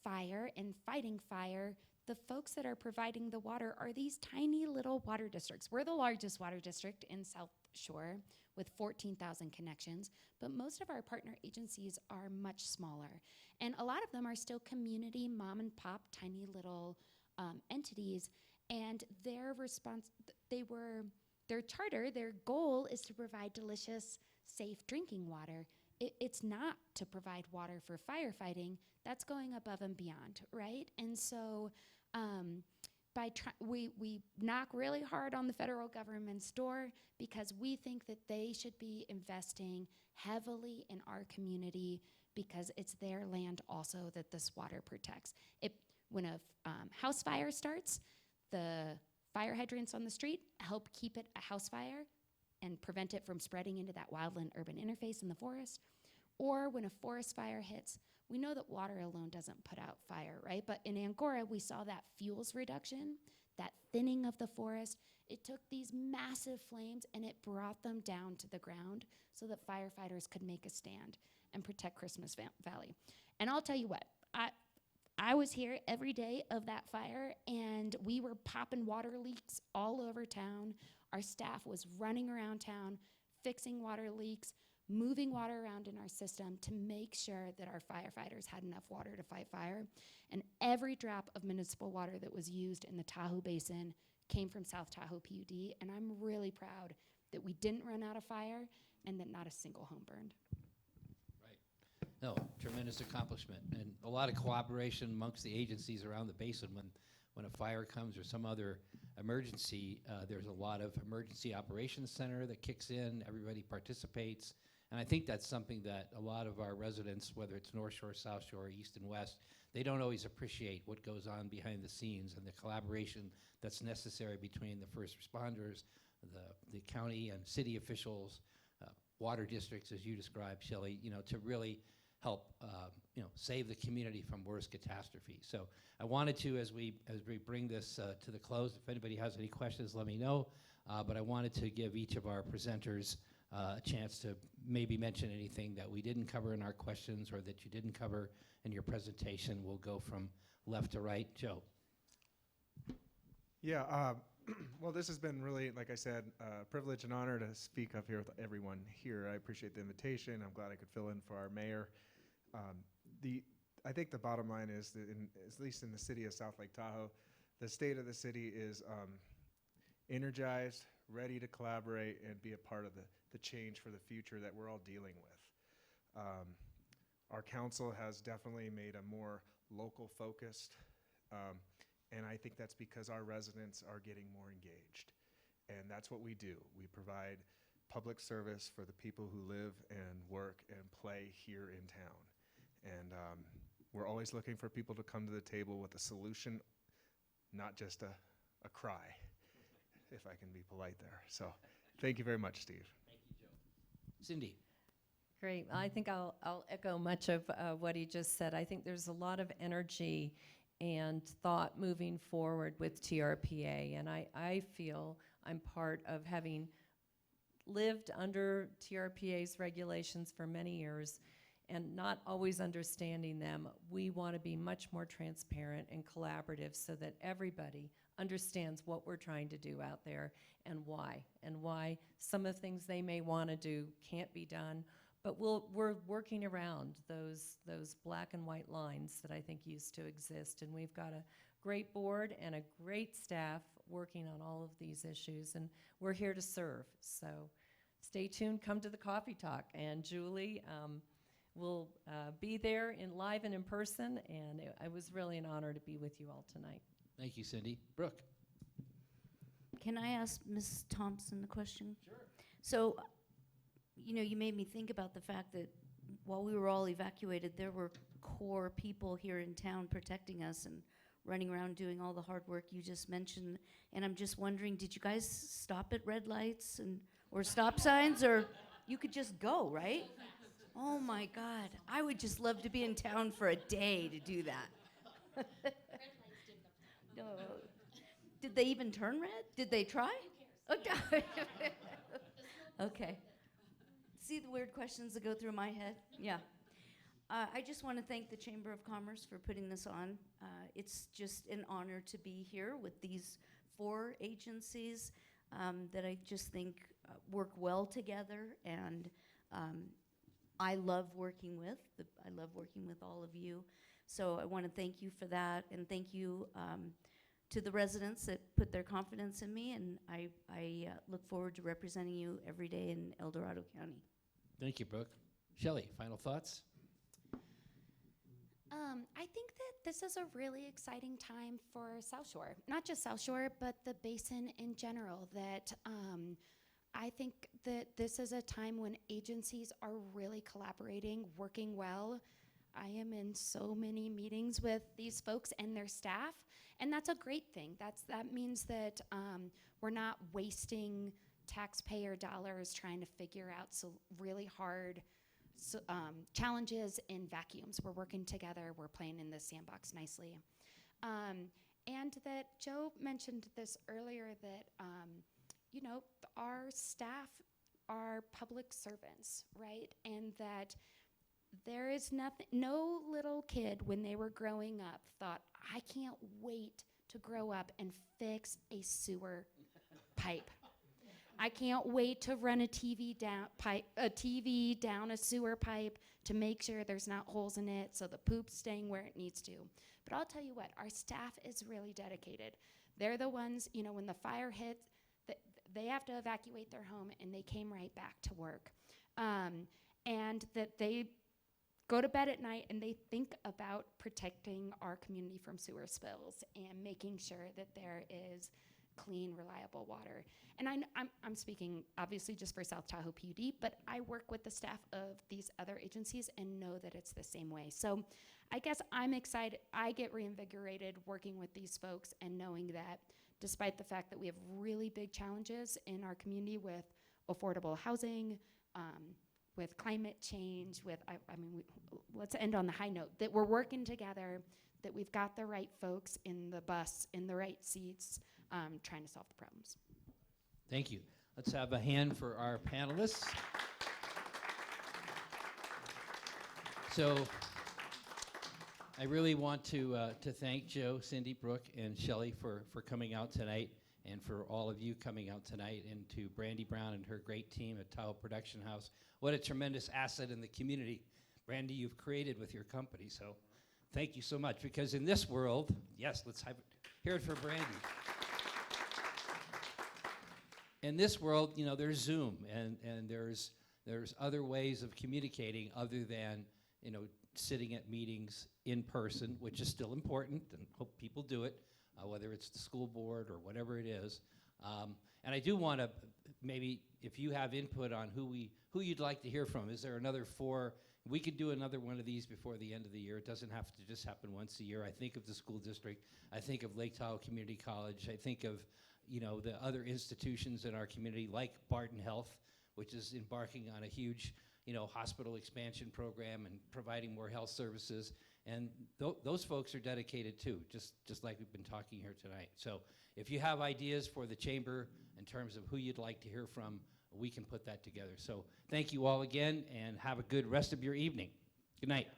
fire and fighting fire, the folks that are providing the water are these tiny little water districts. We're the largest water district in South Shore with 14,000 connections, but most of our partner agencies are much smaller. And a lot of them are still community, mom and pop, tiny little entities. And their charter, their goal is to provide delicious, safe drinking water. It's not to provide water for firefighting. That's going above and beyond, right? And so we knock really hard on the federal government's door because we think that they should be investing heavily in our community because it's their land also that this water protects. When a house fire starts, the fire hydrants on the street help keep it a house fire and prevent it from spreading into that wildland-urban interface in the forest. Or when a forest fire hits, we know that water alone doesn't put out fire, right? But in Angora, we saw that fuels reduction, that thinning of the forest. It took these massive flames and it brought them down to the ground so that firefighters could make a stand and protect Christmas Valley. And I'll tell you what, I was here every day of that fire, and we were popping water leaks all over town. Our staff was running around town, fixing water leaks, moving water around in our system to make sure that our firefighters had enough water to fight fire. And every drop of municipal water that was used in the Tahoe Basin came from South Tahoe PUD, and I'm really proud that we didn't run out of fire and that not a single home burned. No, tremendous accomplishment, and a lot of cooperation amongst the agencies around the basin. When a fire comes or some other emergency, there's a lot of emergency operations center that kicks in. Everybody participates, and I think that's something that a lot of our residents, whether it's North Shore, South Shore, East and West, they don't always appreciate what goes on behind the scenes and the collaboration that's necessary between the first responders, the county and city officials, water districts, as you described, Shelley, to really help save the community from worst catastrophe. So I wanted to, as we bring this to the close, if anybody has any questions, let me know. But I wanted to give each of our presenters a chance to maybe mention anything that we didn't cover in our questions or that you didn't cover in your presentation. We'll go from left to right. Joe. Yeah, well, this has been really, like I said, a privilege and honor to speak up here with everyone here. I appreciate the invitation. I'm glad I could fill in for our mayor. I think the bottom line is that, at least in the city of South Lake Tahoe, the state of the city is energized, ready to collaborate and be a part of the change for the future that we're all dealing with. Our council has definitely made a more local focused, and I think that's because our residents are getting more engaged. And that's what we do. We provide public service for the people who live and work and play here in town. And we're always looking for people to come to the table with a solution, not just a cry, if I can be polite there. So thank you very much, Steve. Thank you, Joe. Cindy. Great. I think I'll echo much of what he just said. I think there's a lot of energy and thought moving forward with TRPA, and I feel I'm part of having lived under TRPA's regulations for many years and not always understanding them. We want to be much more transparent and collaborative so that everybody understands what we're trying to do out there and why some of the things they may want to do can't be done, But we're working around those black and white lines that I think used to exist. And we've got a great board and a great staff working on all of these issues. And we're here to serve. So stay tuned, come to the coffee talk. And Julie will be there live and in person. And it was really an honor to be with you all tonight. Thank you, Cindy. Brooke? Can I ask Ms. Thompson the question? Sure. So, you know, you made me think about the fact that while we were all evacuated, there were core people here in town protecting us and running around doing all the hard work you just mentioned. And I'm just wondering, did you guys stop at red lights or stop signs, or you could just go, right? Oh my God, I would just love to be in town for a day to do that. No. Did they even turn red? Did they try? Okay. Okay. See the weird questions that go through my head? Yeah. I just want to thank the Chamber of Commerce for putting this on. It's just an honor to be here with these 4 agencies that I just think work well together, and I love working with. I love working with all of you. So I want to thank you for that, and thank you to the residents that put their confidence in me, and I look forward to representing you every day in El Dorado County. Thank you, Brooke. Shelley, final thoughts? I think that this is a really exciting time for South Shore. Not just South Shore, but the basin in general. That I think that this is a time when agencies are really collaborating, working well. I am in so many meetings with these folks and their staff, and that's a great thing. That means that we're not wasting taxpayer dollars trying to figure out really hard challenges in vacuums. We're working together. We're playing in this sandbox nicely. And that Joe mentioned this earlier, that you know, our staff are public servants, right? And that there is no little kid when they were growing up thought, I can't wait to grow up and fix a sewer pipe. I can't wait to run a TV down a sewer pipe to make sure there's not holes in it so the poop's staying where it needs to. But I'll tell you what, our staff is really dedicated. They're the ones, you know, when the fire hits, they have to evacuate their home, and they came right back to work. And that they go to bed at night and they think about protecting our community from sewer spills and making sure that there is clean, reliable water. And I'm speaking obviously just for South Tahoe PUD, but I work with the staff of these other agencies and know that it's the same way. So I guess I'm excited. I get reinvigorated working with these folks and knowing that despite the fact that we have really big challenges in our community with affordable housing, with climate change, let's end on the high note, that we're working together, that we've got the right folks in the bus, in the right seats, trying to solve the problems. Thank you. Let's have a hand for our panelists. So I really want to thank Joe, Cindy, Brooke, and Shelley for coming out tonight, and for all of you coming out tonight, and to Brandy Brown and her great team at Tahoe Production House. What a tremendous asset in the community, Brandy, you've created with your company. So thank you so much, because in this world, yes, let's hear it for Brandy. In this world, you know, there's Zoom, and there's other ways of communicating other than, you know, sitting at meetings in person, which is still important, and hope people do it, whether it's the school board or whatever it is. And I do want to, maybe if you have input on who you'd like to hear from. Is there another 4? We could do another one of these before the end of the year. It doesn't have to just happen once a year. I think of the school district. I think of Lake Tahoe Community College. I think of, you know, the other institutions in our community, like Barton Health, which is embarking on a huge, you know, hospital expansion program and providing more health services. And those folks are dedicated too, just like we've been talking here tonight. So if you have ideas for the chamber in terms of who you'd like to hear from, we can put that together. So thank you all again, and have a good rest of your evening. Good night.